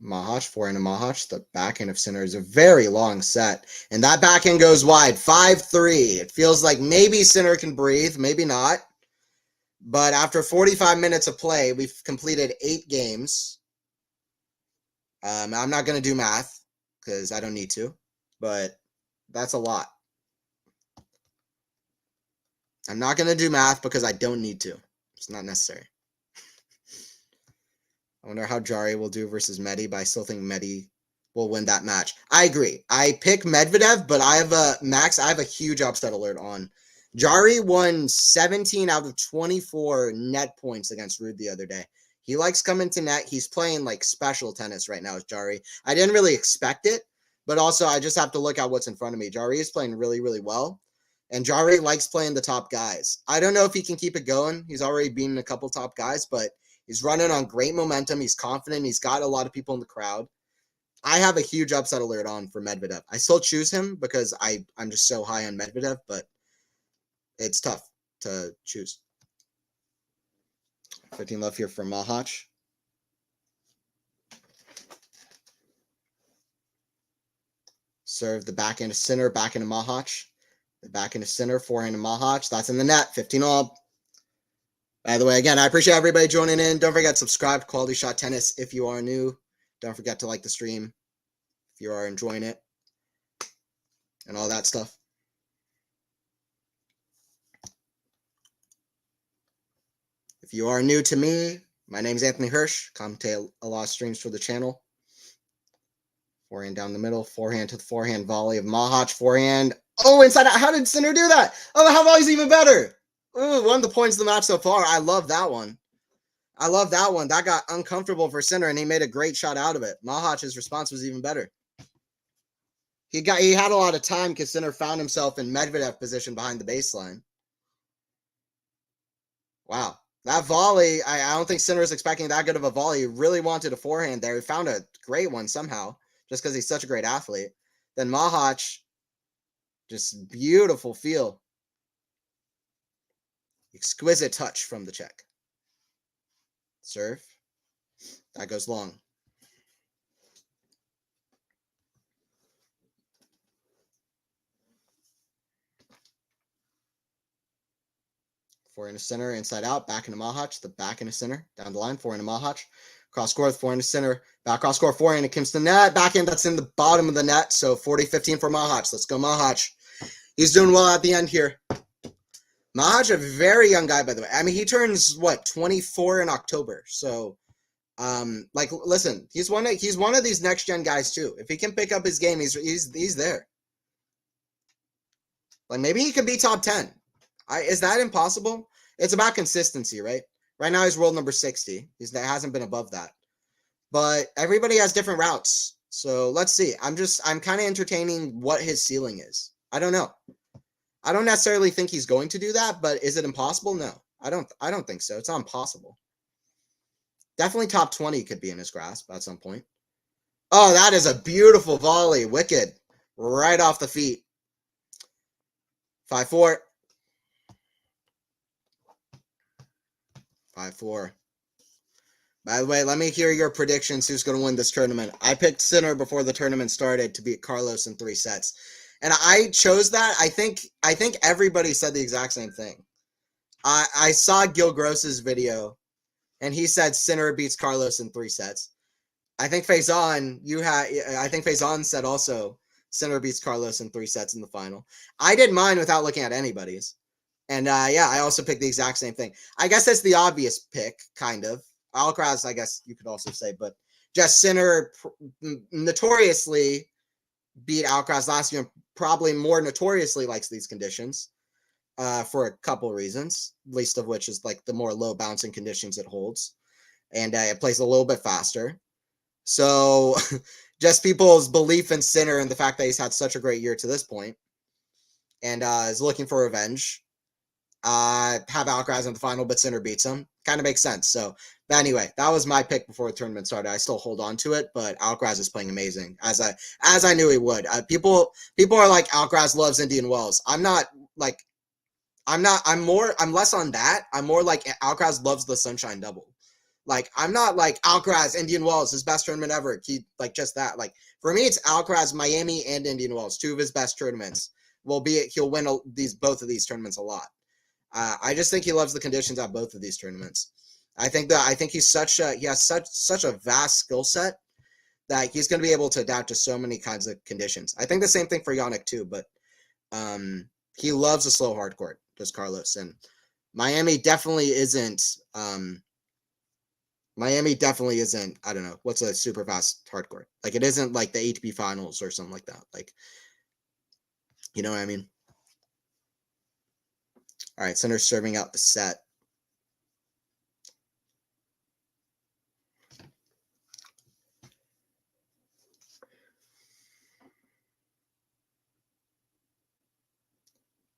A: Machac, forehand to Machac. The backhand of Sinner is a very long set. And that backhand goes wide, 5-3. It feels like maybe Sinner can breathe, maybe not. But after 45 minutes of play, we've completed 8 games. I'm not going to do math because I don't need to, but that's a lot. I'm not going to do math because I don't need to. It's not necessary. I wonder how Jari will do versus Medi, but I still think Medi will win that match. I agree. I pick Medvedev, but I have a huge upset alert on. Jari won 17 out of 24 net points against Ruud the other day. He likes coming to net. He's playing like special tennis right now with Jari. I didn't really expect it, but also I just have to look at what's in front of me. Jari is playing really, really well, and Jari likes playing the top guys. I don't know if he can keep it going. He's already beaten a couple top guys, but he's running on great momentum. He's confident. He's got a lot of people in the crowd. I have a huge upset alert on for Medvedev. I still choose him because I'm just so high on Medvedev, but it's tough to choose. 15 love here for Machac. Serve the backhand to Sinner, backhand to Machac. The backhand to Sinner, forehand to Machac. That's in the net. 15 all. By the way, again, I appreciate everybody joining in. Don't forget to subscribe to Quality Shot Tennis if you are new. Don't forget to like the stream if you are enjoying it and all that stuff. If you are new to me, my name is Anthony Hirsch. Commentate a lot of streams for the channel. Forehand down the middle, forehand to the forehand volley of Machac, forehand. Oh, inside out. How did Sinner do that? Oh, the half volley's even better. Ooh, one of the points of the match so far. I love that one. I love that one. That got uncomfortable for Sinner, and he made a great shot out of it. Mahac's response was even better. He had a lot of time because Sinner found himself in Medvedev position behind the baseline. Wow. That volley, I don't think Sinner was expecting that good of a volley. He really wanted a forehand there. He found a great one somehow, just because he's such a great athlete. Then Machac, just beautiful feel. Exquisite touch from the Czech. Serve. That goes long. Forehand to center, inside out, back into Machac, the back into center, down the line, forehand to Machac, cross court, forehand to center, back cross court, forehand to comes to net, backhand that's in the bottom of the net, so 40-15 for Machac. Let's go Machac. He's doing well at the end here. Machac, a very young guy, by the way. I mean, he turns, 24 in October, so, listen, he's one of these next-gen guys, too. If he can pick up his game, he's there. Like, maybe he could be top 10. Is that impossible? It's about consistency, right? Right now he's world number 60. That hasn't been above that. But everybody has different routes. So let's see. I'm kind of entertaining what his ceiling is. I don't know. I don't necessarily think he's going to do that, but is it impossible? No. I don't think so. It's not impossible. Definitely top 20 could be in his grasp at some point. Oh, that is a beautiful volley. Wicked. Right off the feet. 5-4. 5-4. By the way, let me hear your predictions. Who's going to win this tournament? I picked Sinner before the tournament started to beat Carlos in 3 sets. And I chose that. I think everybody said the exact same thing. I saw Gil Gross's video, and he said Sinner beats Carlos in 3 sets. I think Faison said also Sinner beats Carlos in 3 sets in the final. I did mine without looking at anybody's. And, I also picked the exact same thing. I guess that's the obvious pick, kind of. Alcaraz, I guess you could also say, but just Sinner notoriously beat Alcaraz last year, and probably more notoriously likes these conditions for a couple reasons, least of which is like the more low bouncing conditions it holds. And it plays a little bit faster. So just people's belief in Sinner and the fact that he's had such a great year to this point and is looking for revenge. Have Alcaraz in the final, but Sinner beats him. Kind of makes sense. So, but anyway, that was my pick before the tournament started. I still hold on to it, but Alcaraz is playing amazing, as I knew he would. People are like, Alcaraz loves Indian Wells. I'm not like, I'm less on that. I'm more like Alcaraz loves the Sunshine Double. Like, I'm not like Alcaraz, Indian Wells, his best tournament ever. Just that. Like, for me, it's Alcaraz, Miami, and Indian Wells, 2 of his best tournaments. He'll win both of these tournaments a lot. I just think he loves the conditions at both of these tournaments. I think he has such a vast skill set that he's going to be able to adapt to so many kinds of conditions. I think the same thing for Jannik too, but he loves a slow hard court, does Carlos, and Miami definitely isn't. I don't know what's a super fast hard court. Like, it isn't like the ATP finals or something like that. Like, you know what I mean? All right, Sinner serving out the set.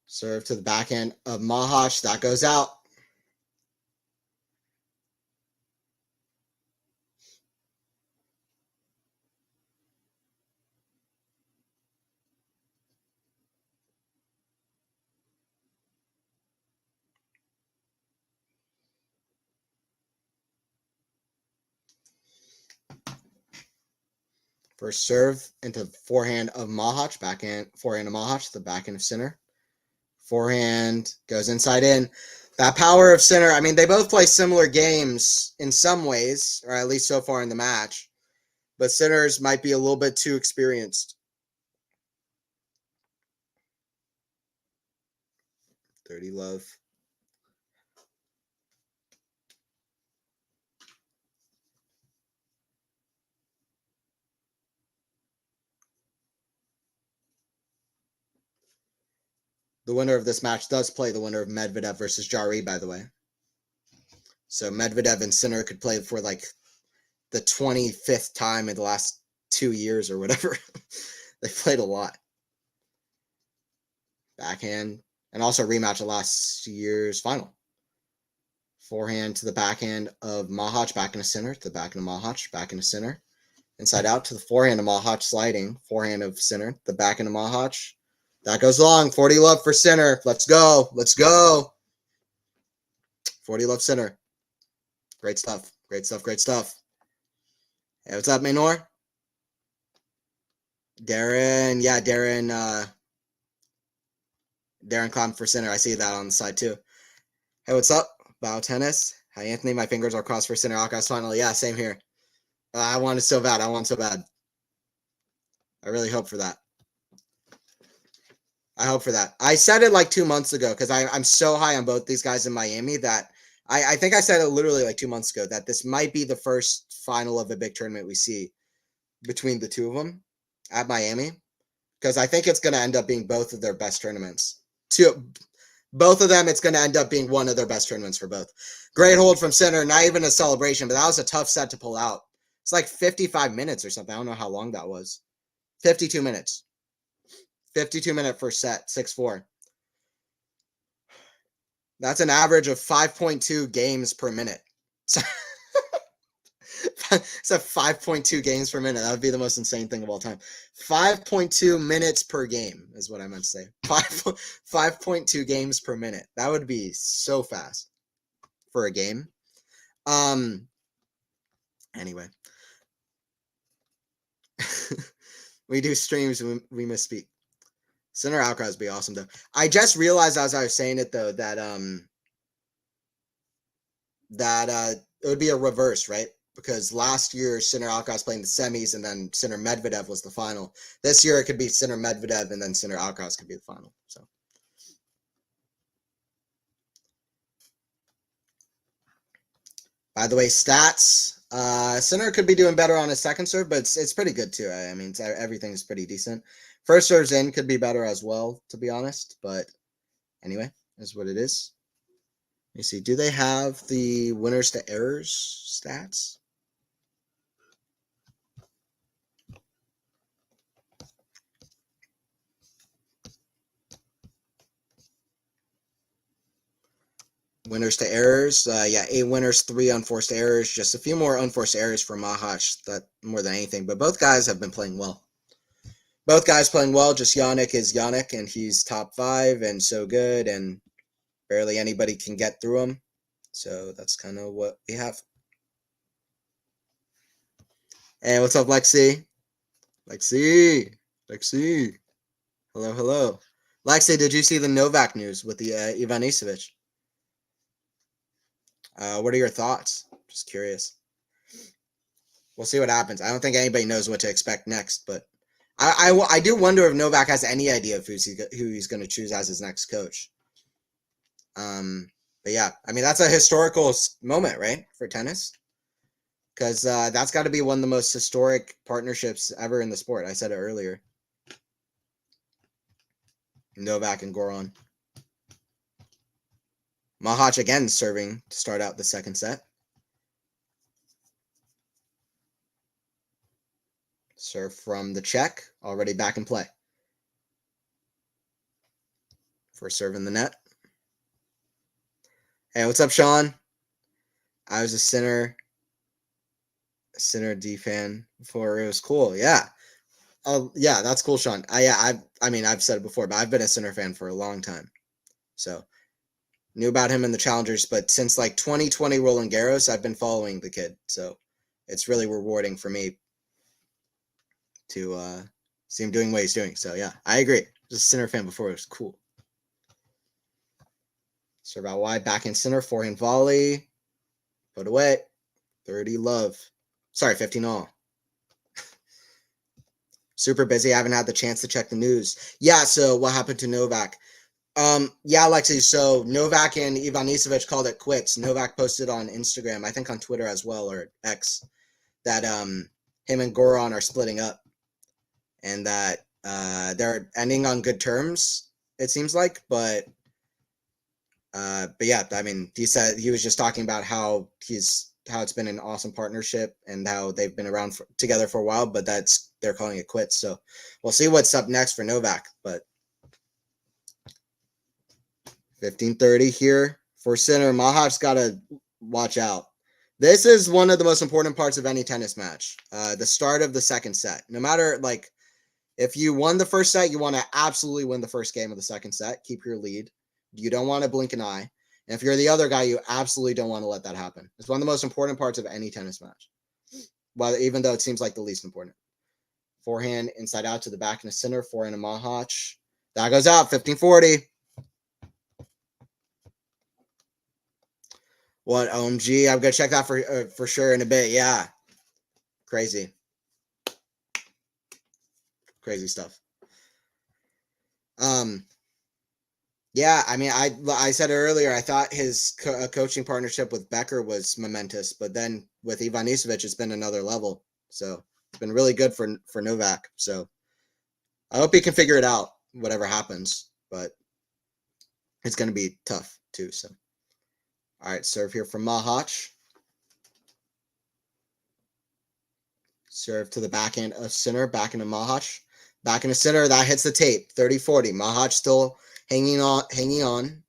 A: Serve to the backhand of Machac. That goes out. First serve into forehand of Machac, backhand, forehand of Machac, the backhand of Sinner. Forehand goes inside in. That power of center, I mean, they both play similar games in some ways, or at least so far in the match. But centers might be a little bit too experienced. Dirty love. The winner of this match does play the winner of Medvedev versus Jarry, by the way. So Medvedev and Sinner could play for like the 25th time in the last 2 years or whatever. They played a lot. Backhand. And also rematch of last year's final. Forehand to the backhand of Machac, back in a center, to the backhand of Machac, back in a center. Inside out to the forehand of Machac, sliding. Forehand of center, the backhand of Machac. That goes long. 40 love for center. Let's go. Let's go. 40 love center. Great stuff. Great stuff. Great stuff. Hey, what's up, Maynor? Darren. Yeah, Darren Clown for center. I see that on the side too. Hey, what's up? Bow tennis. Hi, Anthony. My fingers are crossed for center outcast final. Yeah, same here. I want it so bad. I want it so bad. I really hope for that. I hope for that. I said it like 2 months ago because I'm so high on both these guys in Miami that I think I said it literally like 2 months ago that this might be the first final of a big tournament we see between the two of them at Miami, because I think it's going to end up being both of their best tournaments. Both of them, it's going to end up being one of their best tournaments for both. Great hold from center, not even a celebration, but that was a tough set to pull out. It's like 55 minutes or something. I don't know how long that was. 52 minutes. 52-minute first set, 6-4. That's an average of 5.2 games per minute. So it's a 5.2 games per minute. That would be the most insane thing of all time. 5.2 minutes per game is what I meant to say. 5.2 games per minute. That would be so fast for a game. Anyway. We do streams and we misspeak. Center outcross would be awesome though. I just realized as I was saying it though that it would be a reverse, right? Because last year Sinner Alcaraz playing the semis and then Sinner Medvedev was the final. This year it could be Sinner Medvedev and then Sinner Alcaraz could be the final. So by the way, stats. Sinner could be doing better on his second serve, but it's pretty good too. I mean, everything's pretty decent. First serves in could be better as well, to be honest. But anyway, is what it is. Let me see. Do they have the winners to errors stats? Winners to errors. Yeah, 8 winners, 3 unforced errors. Just a few more unforced errors for Machac, that more than anything. But both guys have been playing well. Both guys playing well. Just Jannik is Jannik, and he's top 5 and so good, and barely anybody can get through him. So that's kind of what we have. Hey, what's up, Lexi? Lexi. Hello, hello. Lexi, did you see the Novak news with the Ivan Isavic? What are your thoughts? Just curious. We'll see what happens. I don't think anybody knows what to expect next, but I do wonder if Novak has any idea of who he's going to choose as his next coach. But yeah, I mean, that's a historical moment, right, for tennis? Because that's got to be one of the most historic partnerships ever in the sport. I said it earlier. Novak and Goran. Machac again serving to start out the second set. Serve from the Czech, already back in play. First serve in the net. Hey, what's up, Sean? I was a Sinner D fan before. It was cool. Yeah. Oh, yeah, that's cool, Sean. I've said it before, but I've been a Sinner fan for a long time. So knew about him in the Challengers, but since like 2020 Roland Garros, I've been following the kid. So it's really rewarding for me to see him doing what he's doing. So yeah, I agree. Just a Sinner fan before. It was cool. Serve out wide, back in center, forehand volley. Put away. 30 love. Sorry, 15 all. Super busy. I haven't had the chance to check the news. Yeah, so what happened to Novak? Yeah, Alexei, so Novak and Ivanisevic called it quits. Novak posted on Instagram, I think on Twitter as well, or X, that him and Goran are splitting up. And that they're ending on good terms, it seems like, but yeah, I mean, he said he was just talking about how it's been an awesome partnership and how they've been around together for a while, but they're calling it quits. So we'll see what's up next for Novak. But 15:30 here for center. Mahac's got to watch out. This is one of the most important parts of any tennis match. The start of the second set. No matter, like, if you won the first set, you want to absolutely win the first game of the second set. Keep your lead. You don't want to blink an eye. And if you're the other guy, you absolutely don't want to let that happen. It's one of the most important parts of any tennis match. Well, even though it seems like the least important. Forehand inside out to the back in the center. Forehand to Machac. That goes out. 15:40. What OMG? I'm gonna check that for sure in a bit. Yeah, crazy stuff. Yeah, I mean, I said earlier, I thought his coaching partnership with Becker was momentous, but then with Ivanisevic, it's been another level. So it's been really good for Novak. So I hope he can figure it out, whatever happens. But it's going to be tough too. So, all right, serve here from Machac. Serve to the backhand of center, back into Machac. Back in the center, that hits the tape. 30-40. Machac still hanging on.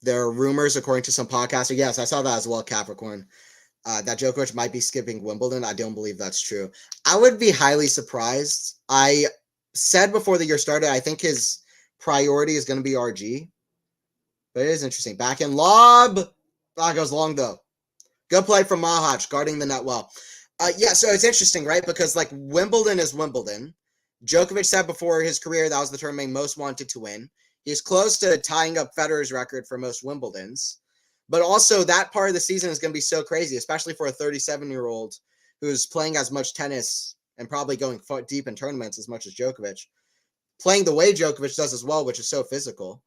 A: There are rumors, according to some podcaster. Yes, I saw that as well, Capricorn. That Djokovic might be skipping Wimbledon. I don't believe that's true. I would be highly surprised. I said before the year started, I think his priority is going to be RG. But it is interesting. Back in lob. That goes long, though. Good play from Machac, guarding the net well. Yeah, so it's interesting, right? Because, like, Wimbledon is Wimbledon. Djokovic said before his career that was the tournament he most wanted to win. He's close to tying up Federer's record for most Wimbledons. But also, that part of the season is going to be so crazy, especially for a 37-year-old who's playing as much tennis and probably going deep in tournaments as much as Djokovic. Playing the way Djokovic does as well, which is so physical.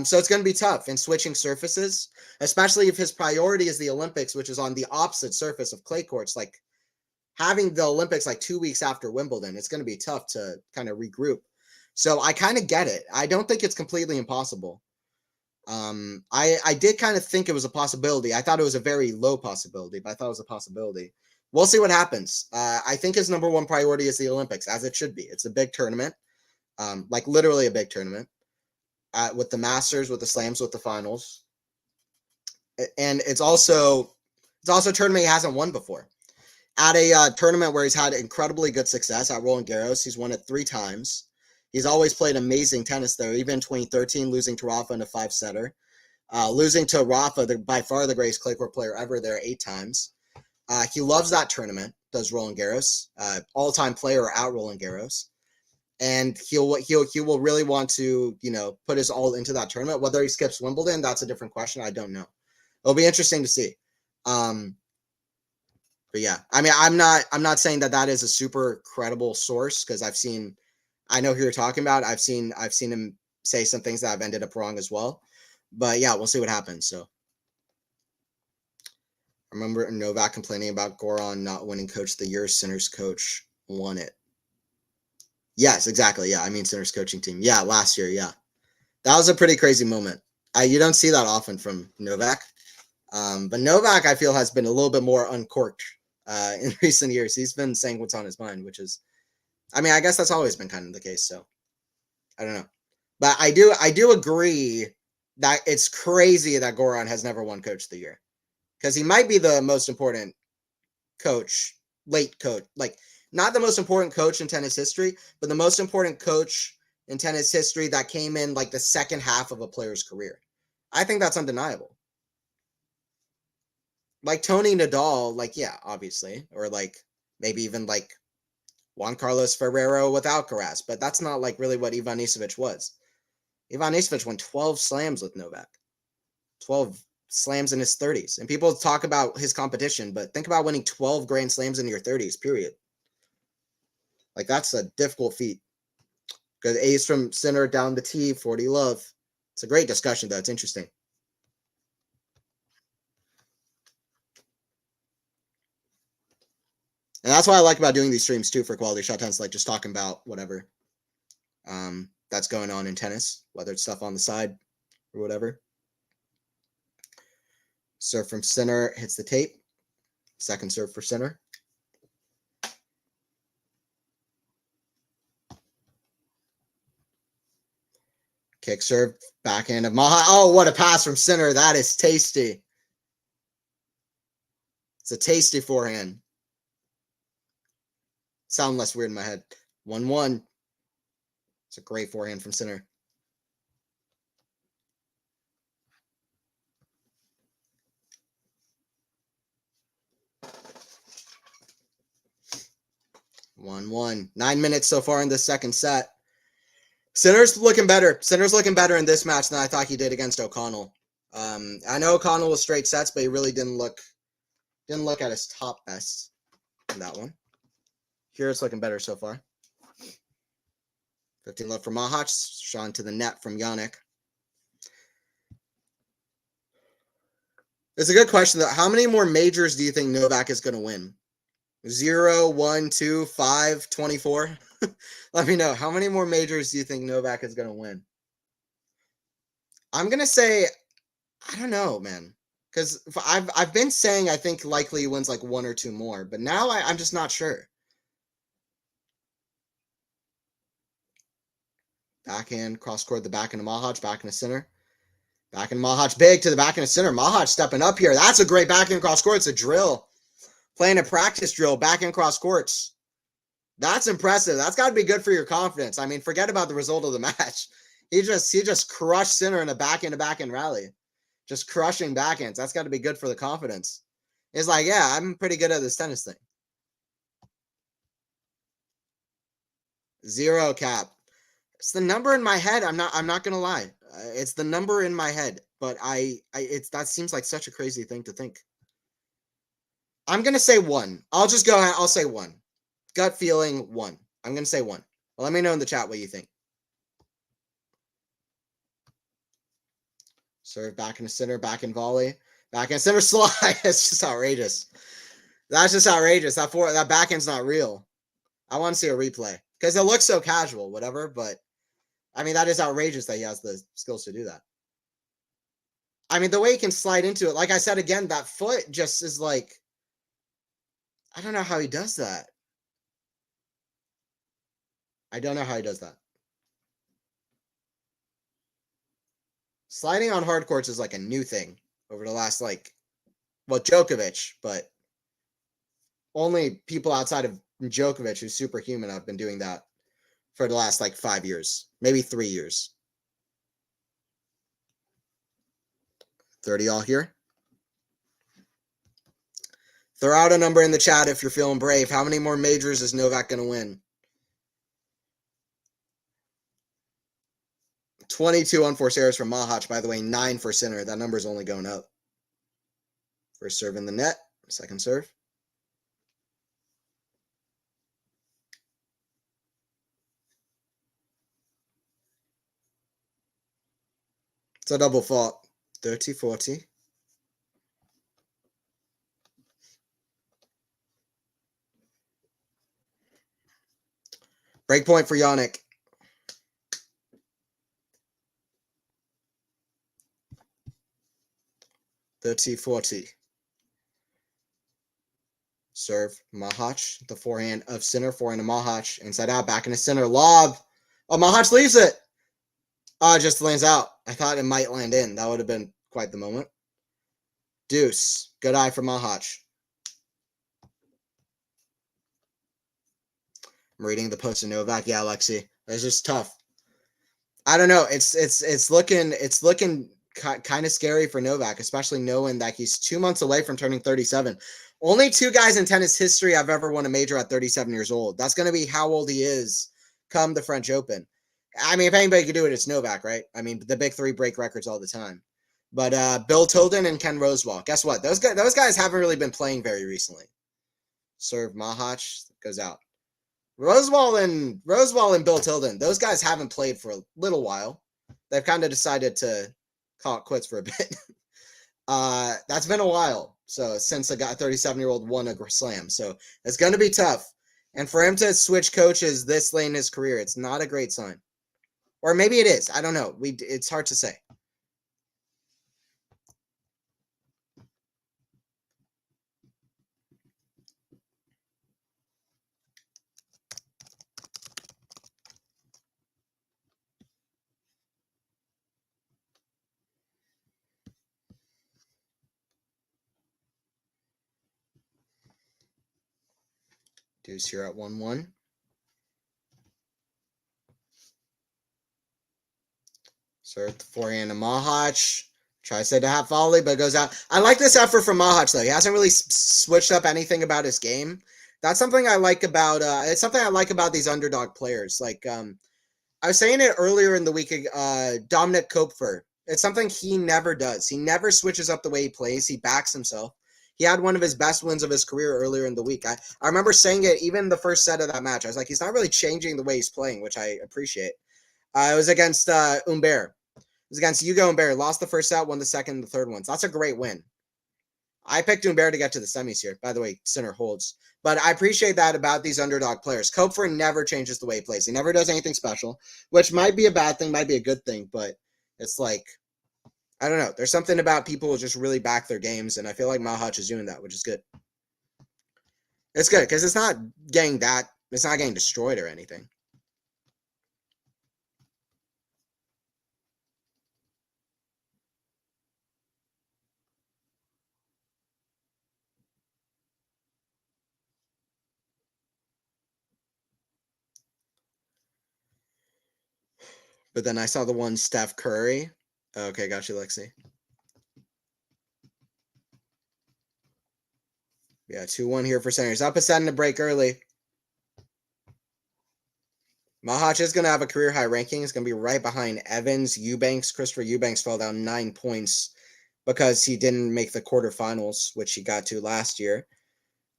A: So it's going to be tough in switching surfaces, especially if his priority is the Olympics, which is on the opposite surface of clay courts. Like, having the Olympics like 2 weeks after Wimbledon, it's going to be tough to kind of regroup. So I kind of get it. I don't think it's completely impossible. I did kind of think it was a possibility. I thought it was a very low possibility, but I thought it was a possibility. We'll see what happens. I think his number one priority is the Olympics, as it should be. It's a big tournament, like literally a big tournament. With the Masters, with the Slams, with the finals. And it's also a tournament he hasn't won before. At a tournament where he's had incredibly good success at Roland Garros, he's won it 3 times. He's always played amazing tennis there, even in 2013, losing to Rafa in a 5-setter. Losing to Rafa, by far the greatest clay court player ever there, 8 times. He loves that tournament, does Roland Garros. All-time player at Roland Garros. And he will really want to, put his all into that tournament. Whether he skips Wimbledon, that's a different question. I don't know. It'll be interesting to see. But yeah, I mean, I'm not saying that is a super credible source, because I know who you're talking about. I've seen him say some things that have ended up wrong as well. But yeah, we'll see what happens. So I remember Novak complaining about Goran not winning Coach of the Year. Sinner's coach won it. Yes, exactly. Yeah, I mean Sinner's coaching team. Yeah, last year. Yeah, that was a pretty crazy moment. You don't see that often from Novak. But Novak, I feel, has been a little bit more uncorked in recent years. He's been saying what's on his mind, which is, I mean, I guess that's always been kind of the case. So I don't know, but I do agree that it's crazy that Goran has never won Coach of the Year, because he might be the most important coach, late coach, like not the most important coach in tennis history, but the most important coach in tennis history that came in like the second half of a player's career. I think that's undeniable. Like Tony Nadal, like, yeah, obviously, or like maybe even like Juan Carlos Ferrero with Alcaraz, but that's not like really what Ivan Isavic was. Ivan Isavic won 12 slams with Novak. 12 slams in his 30s. And people talk about his competition, but think about winning 12 Grand Slams in your 30s, period. Like, that's a difficult feat. Because ace from center down the tee, 40 love. It's a great discussion, though. It's interesting. And that's what I like about doing these streams, too, for Quality Shot Tennis, like just talking about whatever that's going on in tennis, whether it's stuff on the side or whatever. Serve from center, hits the tape. Second serve for center. Kick serve, backhand of Machac. Oh, what a pass from center. That is tasty. It's a tasty forehand. Sound less weird in my head. 1-1. It's a great forehand from center. (1-1). 9 minutes so far in the second set. Sinner's looking better. Sinner's looking better in this match than I thought he did against O'Connell. I know O'Connell was straight sets, but he really didn't look at his top best in that one. Here it's looking better so far. 15 love for Machac, shot to the net from Jannik. It's a good question, though. How many more majors do you think Novak is going to win? 0, 1, 2, 5, 24? Let me know. How many more majors do you think Novak is going to win? I'm going to say, I don't know, man. Because I've been saying I think likely he wins like 1 or 2 more. But now I'm just not sure. Backhand, cross court, the backhand of Machac, backhand of center. Backhand Machac big to the backhand of center. Machac stepping up here. That's a great backhand cross court. It's a drill. Playing a practice drill, backhand cross courts. That's impressive. That's got to be good for your confidence. I mean, forget about the result of the match. He just crushed center in a backhand rally. Just crushing backhands. That's got to be good for the confidence. It's like, yeah, I'm pretty good at this tennis thing. 0 cap. It's the number in my head. I'm not gonna lie. It's the number in my head, but that seems like such a crazy thing to think. I'm gonna say 1. I'll just go ahead. I'll say 1. Gut feeling 1. I'm gonna say 1. Well, let me know in the chat what you think. Serve back in the center, back in volley, back in center slide. It's just outrageous. That's just outrageous. That backhand's not real. I want to see a replay because it looks so casual, whatever. But I mean, that is outrageous that he has the skills to do that. I mean, the way he can slide into it, like I said again, that foot just is like, I don't know how he does that. I don't know how he does that. Sliding on hard courts is like a new thing over the last, Djokovic, but only people outside of Djokovic, who's superhuman, have been doing that for the last 5 years, maybe 3 years. 30 all here. Throw out a number in the chat if you're feeling brave. How many more majors is Novak going to win? 22 unforced errors from Machac, by the way, 9 for Sinner. That number is only going up. First serve in the net, second serve. It's a double fault. 30-40. Break point for Jannik. (30-40). Serve Machac, the forehand of Sinner, forehand of Machac, inside out, back in the center, lob. Oh, Machac leaves it. It just lands out. I thought it might land in. That would have been quite the moment. Deuce. Good eye for Machac. I'm reading the post of Novak. Yeah, Alexi. It's just tough. I don't know. It's looking kind of scary for Novak, especially knowing that he's 2 months away from turning 37. Only 2 guys in tennis history have ever won a major at 37 years old. That's going to be how old he is come the French Open. I mean, if anybody could do it, it's Novak, right? I mean, the big 3 break records all the time. But Bill Tilden and Ken Rosewall, guess what? Those guys haven't really been playing very recently. Serve Machac goes out. Rosewall and Bill Tilden, those guys haven't played for a little while. They've kind of decided to call it quits for a bit. That's been a while. So since a 37-year-old won a slam. So it's going to be tough. And for him to switch coaches this late in his career, it's not a great sign. Or maybe it is. I don't know. It's hard to say. Deuce here at 1-1. Serve the forehand to Machac. Tries to half volley, but goes out. I like this effort from Machac, though. He hasn't really switched up anything about his game. That's something I like about it's something I like about these underdog players. Like I was saying it earlier in the week, Dominic Koepfer. It's something he never does. He never switches up the way he plays. He backs himself. He had one of his best wins of his career earlier in the week. I remember saying it even the first set of that match. I was like, he's not really changing the way he's playing, which I appreciate. It was against Humbert. It was against Hugo Humbert. Lost the first set, won the second and the third ones. That's a great win. I picked Humbert to get to the semis here. By the way, Sinner holds. But I appreciate that about these underdog players. Koepfer never changes the way he plays. He never does anything special, which might be a bad thing, might be a good thing. But it's like, I don't know. There's something about people who just really back their games, and I feel like Machac is doing that, which is good. It's good because it's not getting destroyed or anything. But then I saw the one Steph Curry. Okay, got you, Lexi. Yeah, 2-1 here for Senators. Up a set in a break early. Machac is going to have a career high ranking. It's going to be right behind Evans, Eubanks. Christopher Eubanks fell down 9 points because he didn't make the quarterfinals, which he got to last year.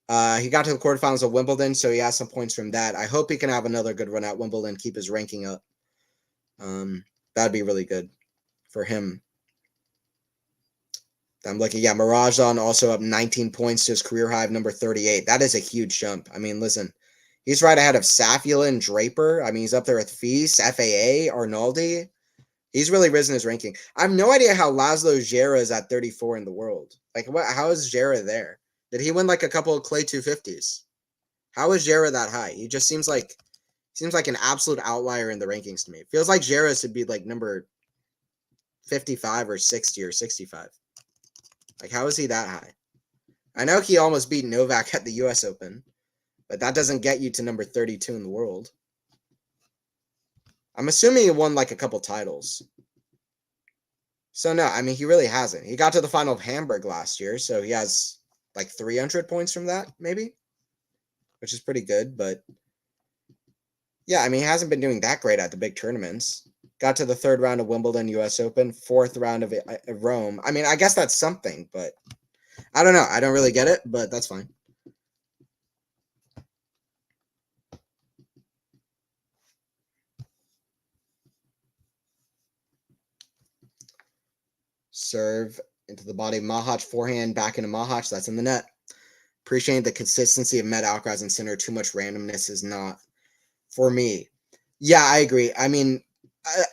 A: He got to the quarterfinals of Wimbledon, so he has some points from that. I hope he can have another good run at Wimbledon, keep his ranking up. That'd be really good for him. I'm looking, yeah, Marajan also up 19 points to his career high of number 38. That is a huge jump. I mean, listen, he's right ahead of Safula and Draper. I mean, he's up there with Feast, FAA, Arnaldi. He's really risen his ranking. I have no idea how Laszlo Djere is at 34 in the world. Like, how is Djere there? Did he win like a couple of Clay 250s? How is Djere that high? He just seems like an absolute outlier in the rankings to me. It feels like Djere should be like number 55 or 60 or 65. Like, how is he that high? I know he almost beat Novak at the U.S. Open, but that doesn't get you to number 32 in the world. I'm assuming he won like a couple titles. So, no, I mean, he really hasn't. He got to the final of Hamburg last year, so he has like 300 points from that, maybe, which is pretty good. But, yeah, I mean, he hasn't been doing that great at the big tournaments. Got to the third round of Wimbledon, U.S. Open, fourth round of Rome. I mean, I guess that's something, but I don't know. I don't really get it, but that's fine. Serve into the body of Machac, forehand back into Machac. That's in the net. Appreciating the consistency of Med, Alcaraz, and Sinner. Too much randomness is not for me. Yeah, I agree. I mean,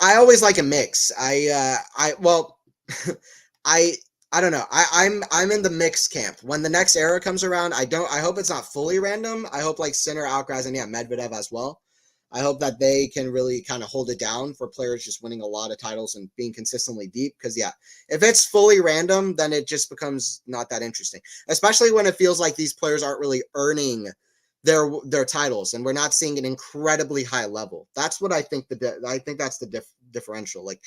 A: I always like a mix. I don't know. I'm in the mixed camp. When the next era comes around, I hope it's not fully random. I hope like Sinner, Alcaraz, and yeah, Medvedev as well. I hope that they can really kind of hold it down for players just winning a lot of titles and being consistently deep. Because yeah, if it's fully random, then it just becomes not that interesting. Especially when it feels like these players aren't really earning their titles, and we're not seeing an incredibly high level. That's what I think. I think that's the differential. Like,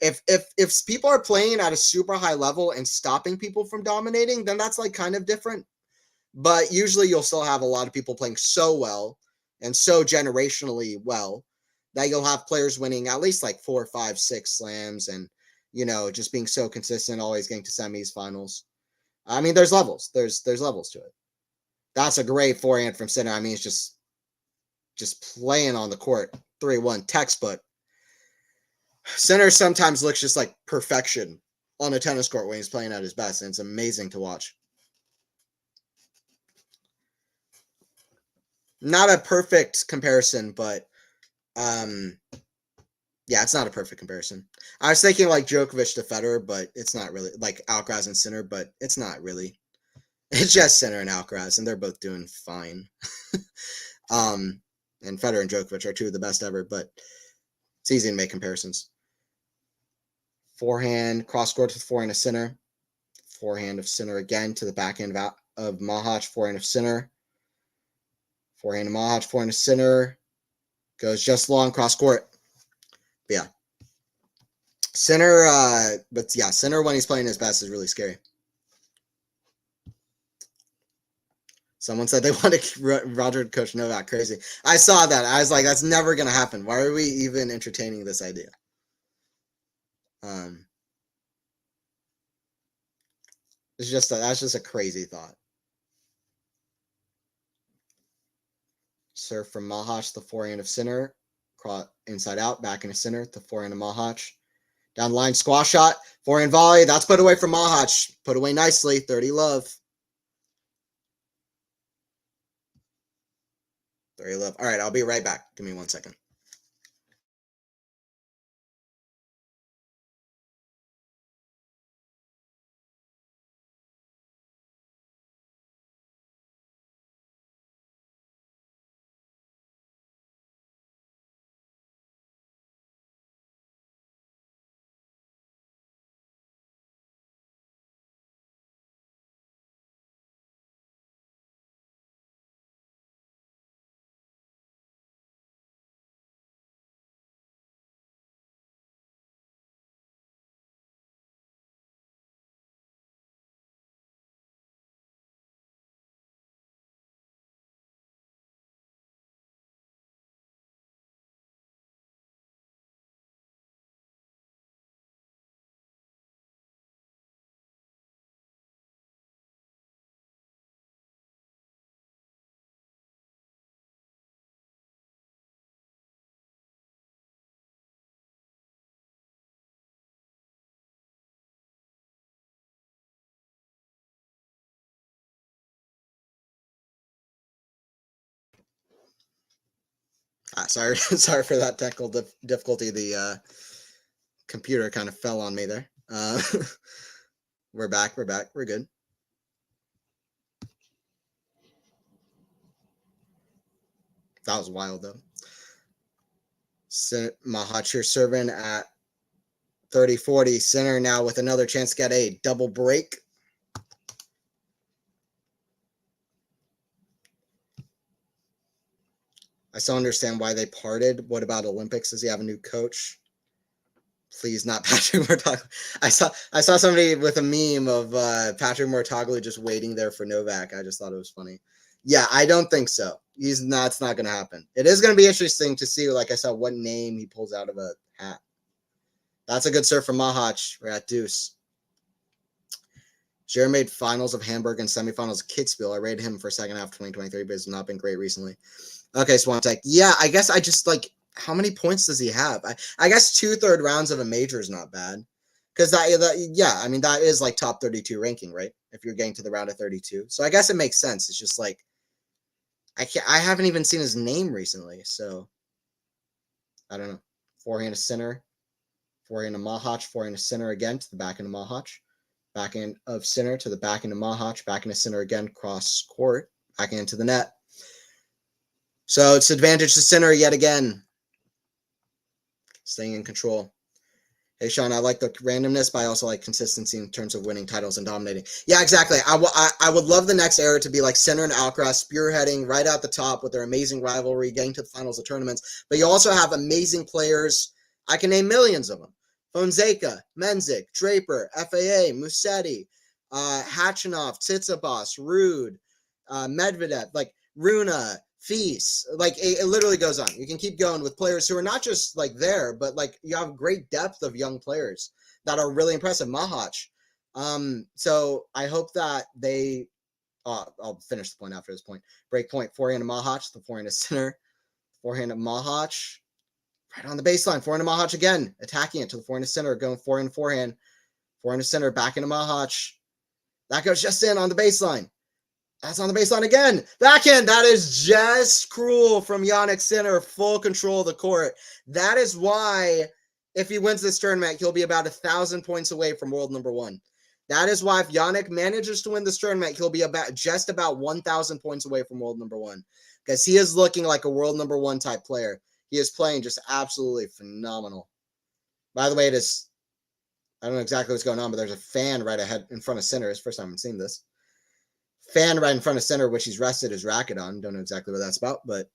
A: If people are playing at a super high level and stopping people from dominating, then that's like kind of different. But usually you'll still have a lot of people playing so well and so generationally well that you'll have players winning at least like 4, 5, 6 slams and, you know, just being so consistent, always getting to semis, finals. I mean, there's levels. There's levels to it. That's a great forehand from center. I mean, it's just playing on the court. 3-1 textbook. Center sometimes looks just like perfection on a tennis court when he's playing at his best, and it's amazing to watch. Not a perfect comparison, but yeah, it's not a perfect comparison. I was thinking like Djokovic to Federer, but it's not really like Alcaraz and Sinner, but it's not really. It's just Sinner and Alcaraz, and they're both doing fine. And Federer and Djokovic are two of the best ever, but it's easy to make comparisons. Forehand, cross court to the forehand of Sinner. Forehand of Sinner again to the backhand of Machac. Forehand of Sinner. Forehand of Machac. Forehand of Sinner. Goes just long cross court. But yeah. Sinner, Sinner when he's playing his best is really scary. Someone said they want to Roger coach Novak. Crazy. I saw that. I was like, that's never going to happen. Why are we even entertaining this idea? That's just a crazy thought. Serve from Machac, the forehand of Sinner. Inside out, back into Sinner, the forehand of Machac. Down the line, squash shot, forehand volley. That's put away from Machac. Put away nicely. 30 love. 30 love. All right, I'll be right back. Give me 1 second. Sorry for that technical difficulty. The computer kind of fell on me there. We're back. We're good. That was wild, though. Machac here serving at 30-40. Sinner now with another chance to get a double break. I still understand why they parted. What about Olympics? Does he have a new coach? Please, not Patrick Mortaglia. I saw somebody with a meme of Patrick Mortaglia just waiting there for Novak. I just thought it was funny. Yeah, I don't think so. It's not going to happen. It is going to be interesting to see, like I said, what name he pulls out of a hat. That's a good serve from Machac. We're at deuce. Jared made finals of Hamburg and semifinals of Kitzbühel. I rated him for second half 2023, but he's not been great recently. Okay, Swantek. Yeah, I guess I just like, how many points does he have? I guess 2 third rounds of a major is not bad. Because that is like top 32 ranking, right? If you're getting to the round of 32. So I guess it makes sense. It's just like, I haven't even seen his name recently, so I don't know. Forehand to Sinner. Forehand to Machac. Forehand to Sinner again to the back end of Machac. Back end of Sinner to the back end of Machac. Back end of Sinner again, cross court. Back into the net. So it's advantage to Sinner yet again. Staying in control. Hey, Sean, I like the randomness, but I also like consistency in terms of winning titles and dominating. Yeah, exactly. I would love the next era to be like Sinner and Alcaraz spearheading right at the top with their amazing rivalry, getting to the finals of tournaments. But you also have amazing players. I can name millions of them. Fonseca, Menzik, Draper, FAA, Musetti, Hachinov, Tsitsipas, Rude, Medvedev, like Runa, Feast. Like it literally goes on. You can keep going with players who are not just like there, but like you have great depth of young players that are really impressive. Machac. So I hope that they. I'll finish the point after this point. Break point, forehand to Machac, the forehand to center, forehand to Machac. Right on the baseline, forehand to Machac again, attacking it to the forehand to center, going forehand to center, back into Machac. That goes just in on the baseline. That's on the baseline again. Backhand. That is just cruel from Jannik Sinner. Full control of the court. That is why, if he wins this tournament, he'll be about 1,000 points away from world number 1. That is why if Jannik manages to win this tournament, he'll be just about 1,000 points away from world number 1. Because he is looking like a world number 1 type player. He is playing just absolutely phenomenal. By the way, I don't know exactly what's going on, but there's a fan right ahead in front of center. It's the first time I've seen this. Fan right in front of center, which he's rested his racket on. Don't know exactly what that's about, but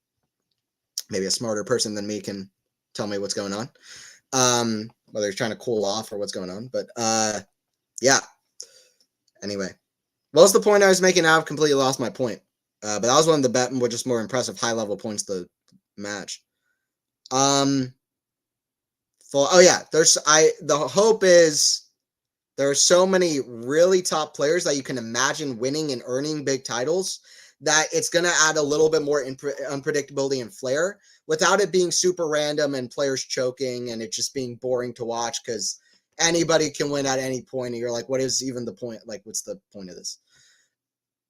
A: maybe a smarter person than me can tell me what's going on. Whether he's trying to cool off or what's going on. But yeah. Anyway. What was the point I was making? Now I've completely lost my point. But that was one of the just more impressive high-level points of the match. The hope is there are so many really top players that you can imagine winning and earning big titles that it's going to add a little bit more unpredictability and flair without it being super random and players choking and it just being boring to watch because anybody can win at any point. And you're like, what is even the point? Like, what's the point of this?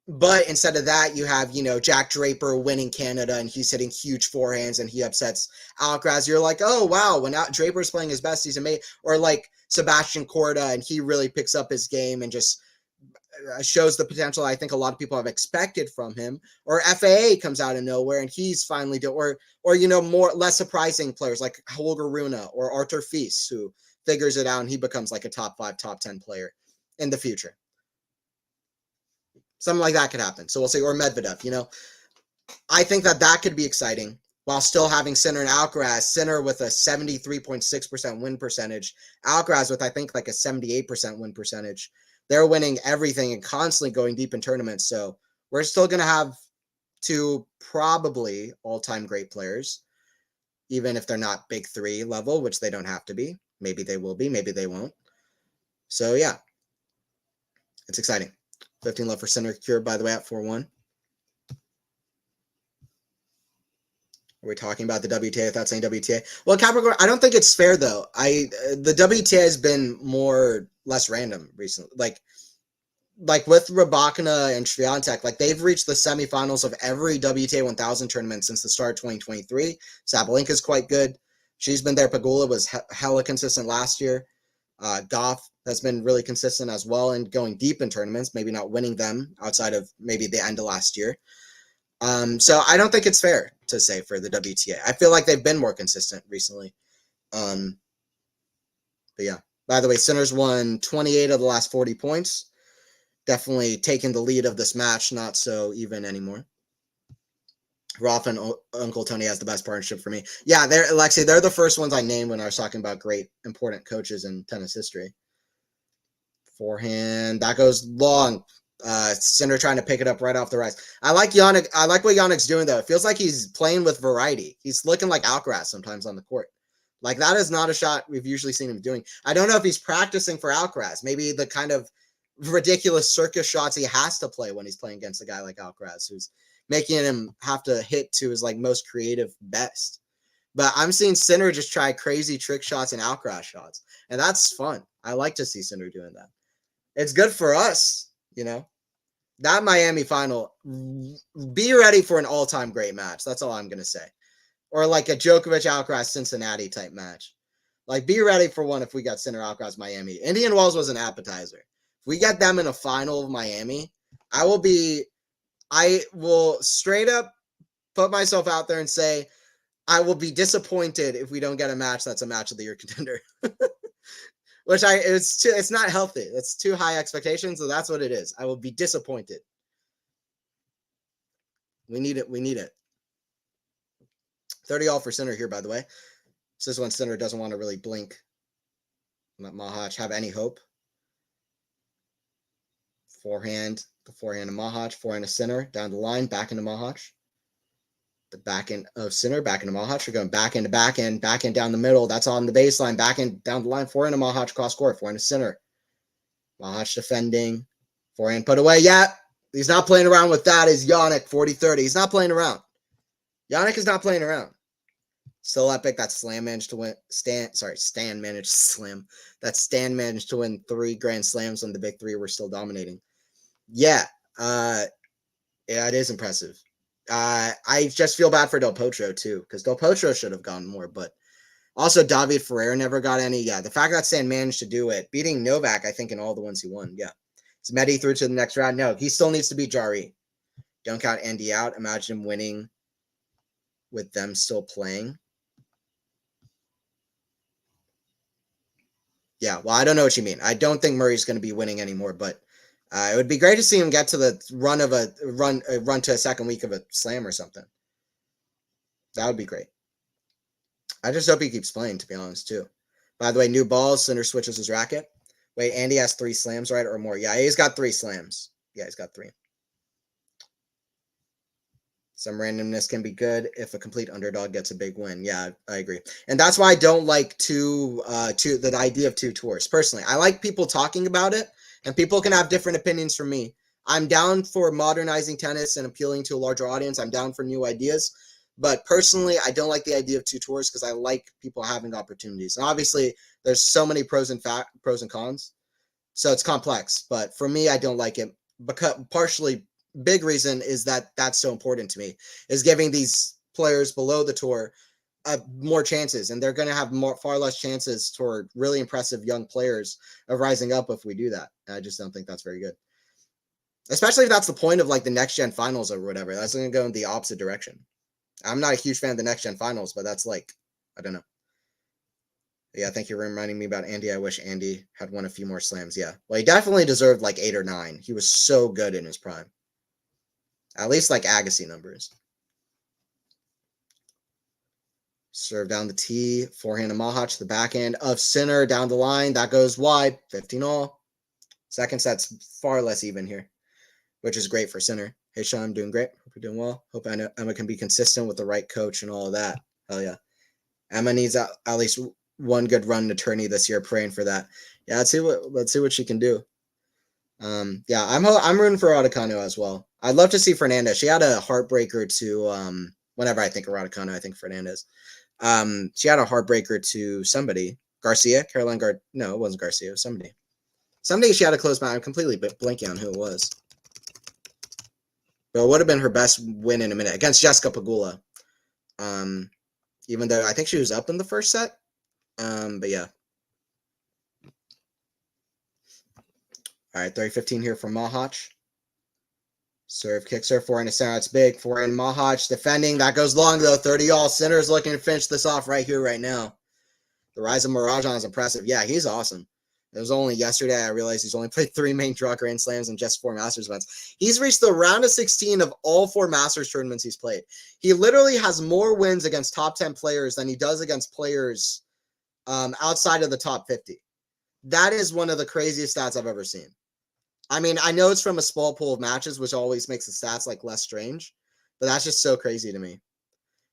A: But instead of that, you have, Jack Draper winning Canada and he's hitting huge forehands and he upsets Alcaraz. You're like, oh, wow, when Draper's playing his best, he's amazing. Or like Sebastian Korda and he really picks up his game and just shows the potential I think a lot of people have expected from him. Or FAA comes out of nowhere and he's finally doing, or less surprising players like Holger Rune or Arthur Feast who figures it out and he becomes like a top 5, top 10 player in the future. Something like that could happen. So we'll see. Or Medvedev, I think that could be exciting while still having Sinner and Alcaraz. Sinner with a 73.6% win percentage. Alcaraz with, I think, like a 78% win percentage. They're winning everything and constantly going deep in tournaments. So we're still going to have 2 probably all-time great players, even if they're not big 3 level, which they don't have to be. Maybe they will be. Maybe they won't. So, yeah. It's exciting. 15 love for Sinner cured, by the way, at 4-1. Are we talking about the WTA without saying WTA? Well, Capricorn, I don't think it's fair, though. The WTA has been less random recently. Like with Rybakina and Swiatek, like they've reached the semifinals of every WTA 1000 tournament since the start of 2023. Sabalenka's quite good. She's been there. Pegula was hella consistent last year. Goff has been really consistent as well and going deep in tournaments, maybe not winning them outside of maybe the end of last year. So I don't think it's fair to say for the WTA. I feel like they've been more consistent recently. But yeah, by the way, Sinner's won 28 of the last 40 points. Definitely taking the lead of this match, not so even anymore. Rafa and Uncle Tony has the best partnership for me. Yeah, they're the first ones I named when I was talking about great, important coaches in tennis history. Forehand, that goes long. Sinner trying to pick it up right off the rise. I like Jannik. I like what Jannik's doing, though. It feels like he's playing with variety. He's looking like Alcaraz sometimes on the court. Like, that is not a shot we've usually seen him doing. I don't know if he's practicing for Alcaraz. Maybe the kind of ridiculous circus shots he has to play when he's playing against a guy like Alcaraz, who's making him have to hit to his most creative best. But I'm seeing Sinner just try crazy trick shots and Alcaraz shots, and that's fun. I like to see Sinner doing that. It's good for us, That Miami final, be ready for an all-time great match. That's all I'm going to say. Or like a Djokovic, Alcaraz, Cincinnati type match. Be ready for one if we got Sinner, Alcaraz, Miami. Indian Wells was an appetizer. If we get them in a final of Miami, I will straight up put myself out there and say I will be disappointed if we don't get a match that's a match of the year contender. Which it's not healthy. It's too high expectations, so that's what it is. I will be disappointed. We need it. 30 all for Sinner here, by the way. This is when Sinner doesn't want to really blink. Let Machac have any hope. Forehand, the forehand of Machac, forehand of Sinner, down the line, back into Machac. The back end of Sinner, back into Machac. We're going back end, back end down the middle. That's on the baseline, back end, down the line, forehand of Machac, cross court, forehand of Sinner. Machac defending, forehand put away. Yeah, he's not playing around with that. Is Jannik, 40-30. He's not playing around. Jannik is not playing around. Still epic. That Stan managed to win. Stan managed to slam. That Stan managed to win 3 Grand Slams when the big 3 were still dominating. Yeah, it is impressive. I just feel bad for Del Potro too, because Del Potro should have gotten more, but also David Ferrer never got any. Yeah, the fact that Stan managed to do it, beating Novak, I think, in all the ones he won. Yeah, is Medi through to the next round? No, he still needs to beat Jarry. Don't count Andy out. Imagine him winning with them still playing. Yeah, well, I don't know what you mean. I don't think Murray's going to be winning anymore, but it would be great to see him get to the run to a second week of a slam or something. That would be great. I just hope he keeps playing, to be honest, too. By the way, new balls. Sinner switches his racket. Wait, Andy has 3 slams, right, or more? Yeah, he's got 3 slams. Yeah, he's got 3. Some randomness can be good if a complete underdog gets a big win. Yeah, I agree. And that's why I don't like the idea of 2 tours. Personally, I like people talking about it, and people can have different opinions from me. I'm down for modernizing tennis and appealing to a larger audience. I'm down for new ideas. But personally, I don't like the idea of 2 tours because I like people having opportunities. And obviously, there's so many pros and cons. So it's complex. But for me, I don't like it. Because partially, big reason is that that's so important to me, is giving these players below the tour more chances. And they're going to have far less chances toward really impressive young players of rising up if we do that. And I just don't think that's very good. Especially if that's the point of like the next gen finals or whatever. That's going to go in the opposite direction. I'm not a huge fan of the next gen finals, but that's like, I don't know. Yeah, thank you for reminding me about Andy. I wish Andy had won a few more slams. Yeah. Well, he definitely deserved like 8 or 9. He was so good in his prime. At least like Agassi numbers. Serve down the tee. Forehand of Machac, the backhand of Sinner down the line. That goes wide. 15-all. Second set's far less even here, which is great for Sinner. Hey, Sean, I'm doing great. Hope you're doing well. Hope Emma can be consistent with the right coach and all of that. Hell yeah. Emma needs at least one good run to tourney this year. Praying for that. Yeah, let's see what she can do. Yeah, I'm rooting for Raducanu as well. I'd love to see Fernandez. She had a heartbreaker to whenever I think of Raducanu, I think Fernandez. She had a heartbreaker to somebody. Garcia, no, it wasn't Garcia. It was somebody. Someday she had a close match. I'm completely blanking on who it was. But it would have been her best win in a minute against Jessica Pegula. Even though I think she was up in the first set. But yeah. All right, 30-15 here for Machac. Serve, kick serve, forehand to center. That's big. Forehand Machac defending. That goes long, though. 30-all. Sinner's looking to finish this off right here, right now. The rise of Marajan is impressive. Yeah, he's awesome. It was only yesterday I realized he's only played 3 main draw Grand Slams and just 4 Masters events. He's reached the round of 16 of all 4 Masters tournaments he's played. He literally has more wins against top 10 players than he does against players outside of the top 50. That is one of the craziest stats I've ever seen. I mean, I know it's from a small pool of matches, which always makes the stats like less strange, but that's just so crazy to me.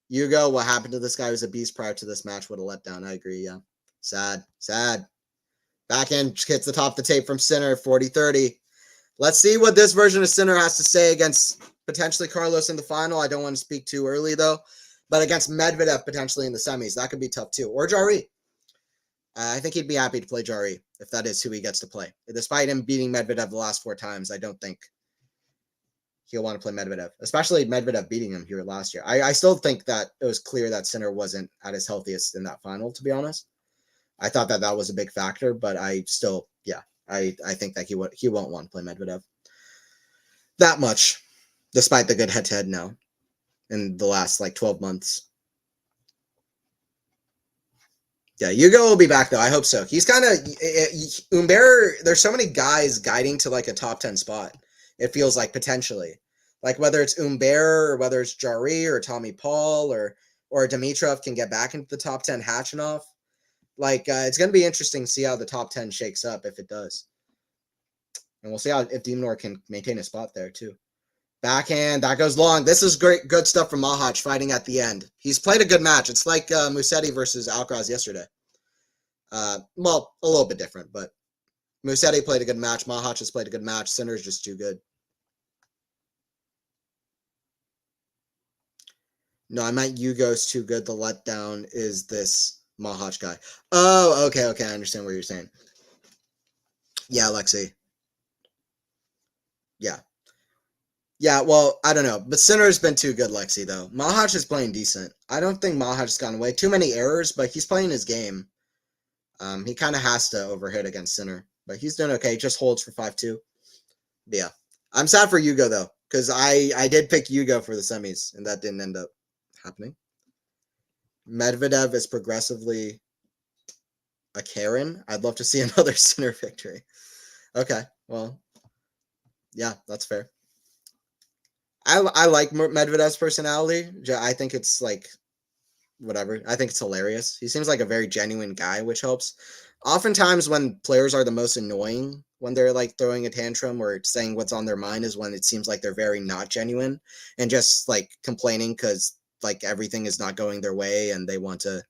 A: Hugo, what happened to this guy who's a beast prior to this match? What a letdown. I agree, yeah. Sad. Backhand hits the top of the tape from Sinner, 40-30. Let's see what this version of Sinner has to say against potentially Carlos in the final. I don't want to speak too early, though. But against Medvedev potentially in the semis. That could be tough, too. Or Jarry. I think he'd be happy to play Jarry if that is who he gets to play. Despite him beating Medvedev the last 4 times, I don't think he'll want to play Medvedev. Especially Medvedev beating him here last year. I still think that it was clear that Sinner wasn't at his healthiest in that final, to be honest. I thought that was a big factor, but I still, yeah, I think that he won't want to play Medvedev that much, despite the good head-to-head now in the last, 12 months. Yeah, Hugo will be back, though. I hope so. He's kind of, Humbert, there's so many guys guiding to, a top 10 spot, it feels like, potentially. Whether it's Humbert or whether it's Jarry or Tommy Paul or Dimitrov can get back into the top 10, Hachinov. Like, it's going to be interesting to see how the top 10 shakes up if it does. And we'll see how if Demnor can maintain a spot there, too. Backhand, that goes long. This is good stuff from Machac fighting at the end. He's played a good match. It's like Musetti versus Alcaraz yesterday. Well, a little bit different, but Musetti played a good match. Machac has played a good match. Sinner's just too good. No, I meant Hugo's too good. The letdown is this Machac guy. Oh, okay. I understand what you're saying. Yeah, Lexi. Yeah. Yeah, well, I don't know. But Sinner's been too good, Lexi, though. Machac is playing decent. I don't think Machac has gotten away. Too many errors, but he's playing his game. He kind of has to overhit against Sinner. But he's doing okay. He just holds for 5-2. But yeah. I'm sad for Hugo, though, because I did pick Hugo for the semis, and that didn't end up happening. Medvedev is progressively a Karen. I'd love to see another Sinner victory. Okay, well, yeah, that's fair. I like Medvedev's personality. I think it's like, whatever. I think it's hilarious. He seems like a very genuine guy, which helps. Oftentimes when players are the most annoying, when they're like throwing a tantrum or saying what's on their mind, is when it seems like they're very not genuine and just like complaining because like everything is not going their way and they want to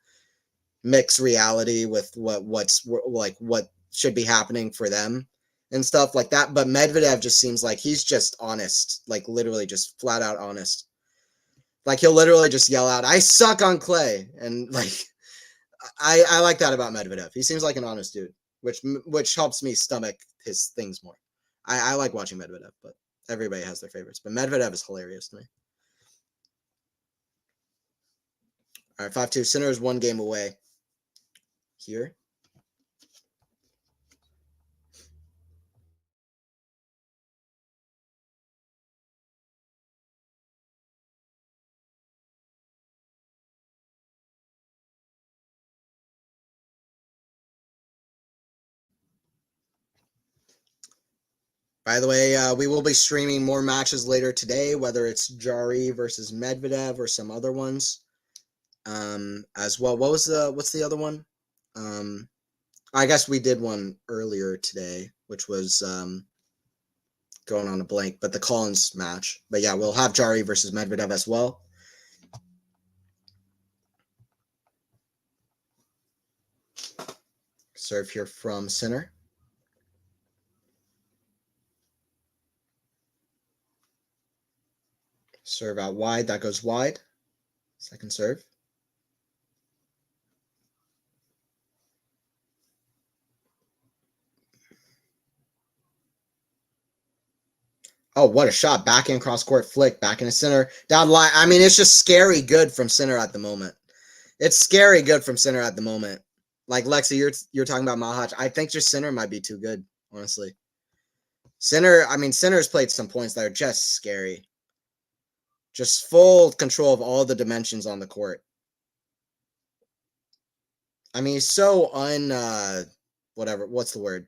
A: mix reality with what should be happening for them and stuff like that. But Medvedev just seems like he's just honest, like literally just flat out honest. Like he'll literally just yell out, "I suck on clay," and like I like that about Medvedev. He seems like an honest dude, which helps me stomach his things more. I like watching Medvedev, but everybody has their favorites. But Medvedev is hilarious to me. All right, 5-2. Sinner is 1 game away here. By the way, we will be streaming more matches later today, whether it's Jari versus Medvedev or some other ones. As well. What's the other one? I guess we did one earlier today, which was going on a blank, but the Collins match. But yeah, we'll have Jari versus Medvedev as well. Serve here from Sinner. Serve out wide. That goes wide. Second serve. Oh, what a shot. Backhand cross court flick. Back in the center. Down the line. I mean, it's just scary good from Sinner at the moment. It's scary good from Sinner at the moment. Like, Lexi, you're talking about Machac. I think just Sinner might be too good, honestly. Sinner's played some points that are just scary. Just full control of all the dimensions on the court. I mean, he's so what's the word?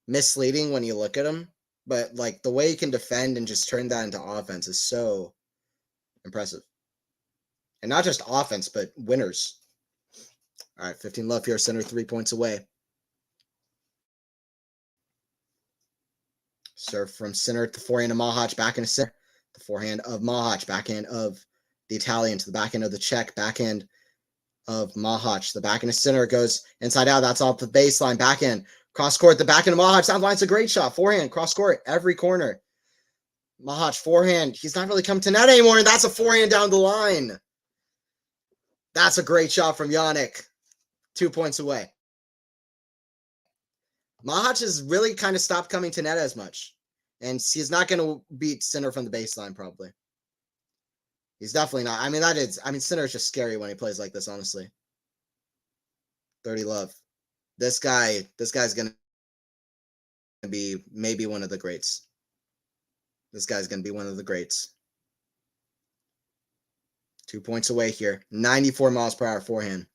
A: Misleading when you look at him. But, like, the way he can defend and just turn that into offense is so impressive. And not just offense, but winners. All right, 15 love here. Sinner 3 points away. Serve from Sinner to the forehand of Machac. Back into Sinner. The forehand of Machac. Backhand of the Italian to the backhand of the Czech. Backhand of Machac. The backhand of Sinner goes inside out. That's off the baseline. Backhand. Cross court. The backhand of Machac. Sound line's a great shot. Forehand. Cross court. Every corner. Machac. Forehand. He's not really coming to net anymore. And that's a forehand down the line. That's a great shot from Jannik. 2 points away. Machac has really kind of stopped coming to net as much. And he's not going to beat Sinner from the baseline, probably. He's definitely not. Sinner is just scary when he plays like this, honestly. 30 love. This guy's going to be maybe one of the greats. This guy's going to be one of the greats. 2 points away here. 94 miles per hour forehand.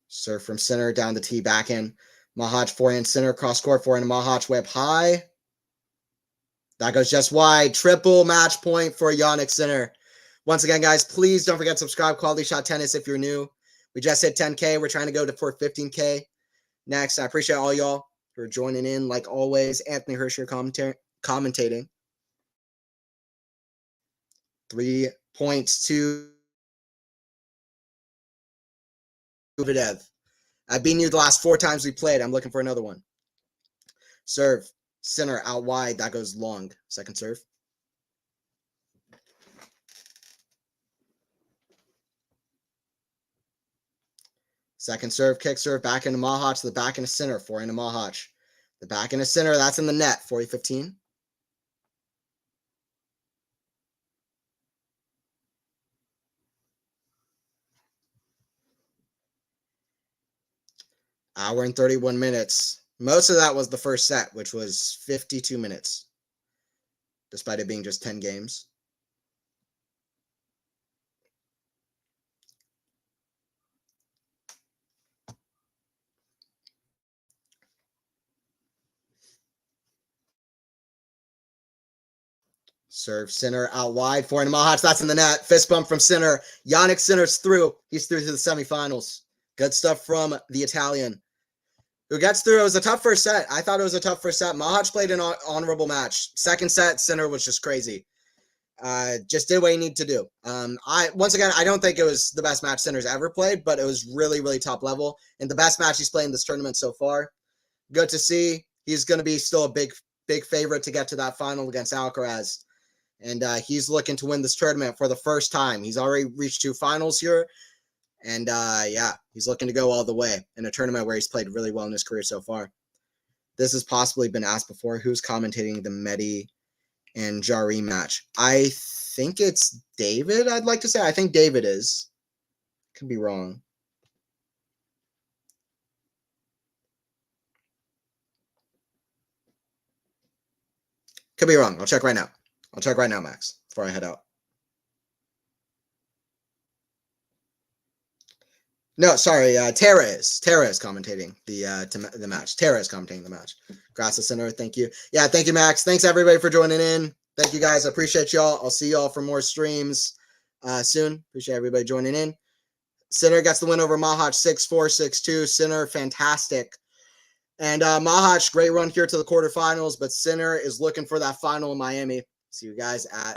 A: Serve from Sinner down the tee, backhand. Machac forehand, Sinner cross court, forehand, Machac way up high. That goes just wide. Triple match point for Jannik Sinner. Once again, guys, please don't forget to subscribe. Quality Shot Tennis if you're new. We just hit 10K. We're trying to go for 15K next. I appreciate all y'all for joining in, like always. Anthony Hersher commentating. 3 points to Videv. I've beaten you the last 4 times we played. I'm looking for another one. Serve. Center out wide. That goes long. Second serve. Second serve, kick serve, back into Machac, the back into center, 4 into Machac. The back into center, that's in the net, 40-15. Hour and 31 minutes. Most of that was the first set, which was 52 minutes, despite it being just 10 games. Serve center out wide, 4 into Machac, that's in the net. Fist bump from center. Jannik centers through. He's through to the semifinals. Good stuff from the Italian, who gets through. It was a tough first set. I thought it was a tough first set. Machac played an honorable match. Second set, center was just crazy. Just did what he needed to do. Once again, I don't think it was the best match center's ever played, but it was really, really top level. And the best match he's played in this tournament so far. Good to see. He's going to be still a big favorite to get to that final against Alcaraz. And he's looking to win this tournament for the first time. He's already reached 2 finals here. And yeah, he's looking to go all the way in a tournament where he's played really well in his career so far. This has possibly been asked before. Who's commentating the Medi and Jari match? I think it's David, I'd like to say. I think David is. Could be wrong. Could be wrong. I'll check right now. Max, before I head out. No, sorry. Tara is commentating the match. Tara is commentating the match. Gracias, Center. Thank you. Yeah, thank you, Max. Thanks, everybody, for joining in. Thank you, guys. I appreciate y'all. I'll see y'all for more streams soon. Appreciate everybody joining in. Center gets the win over Machac, 6-4, 6-2. Center, fantastic. And Machac, great run here to the quarterfinals, but Center is looking for that final in Miami. See you guys at...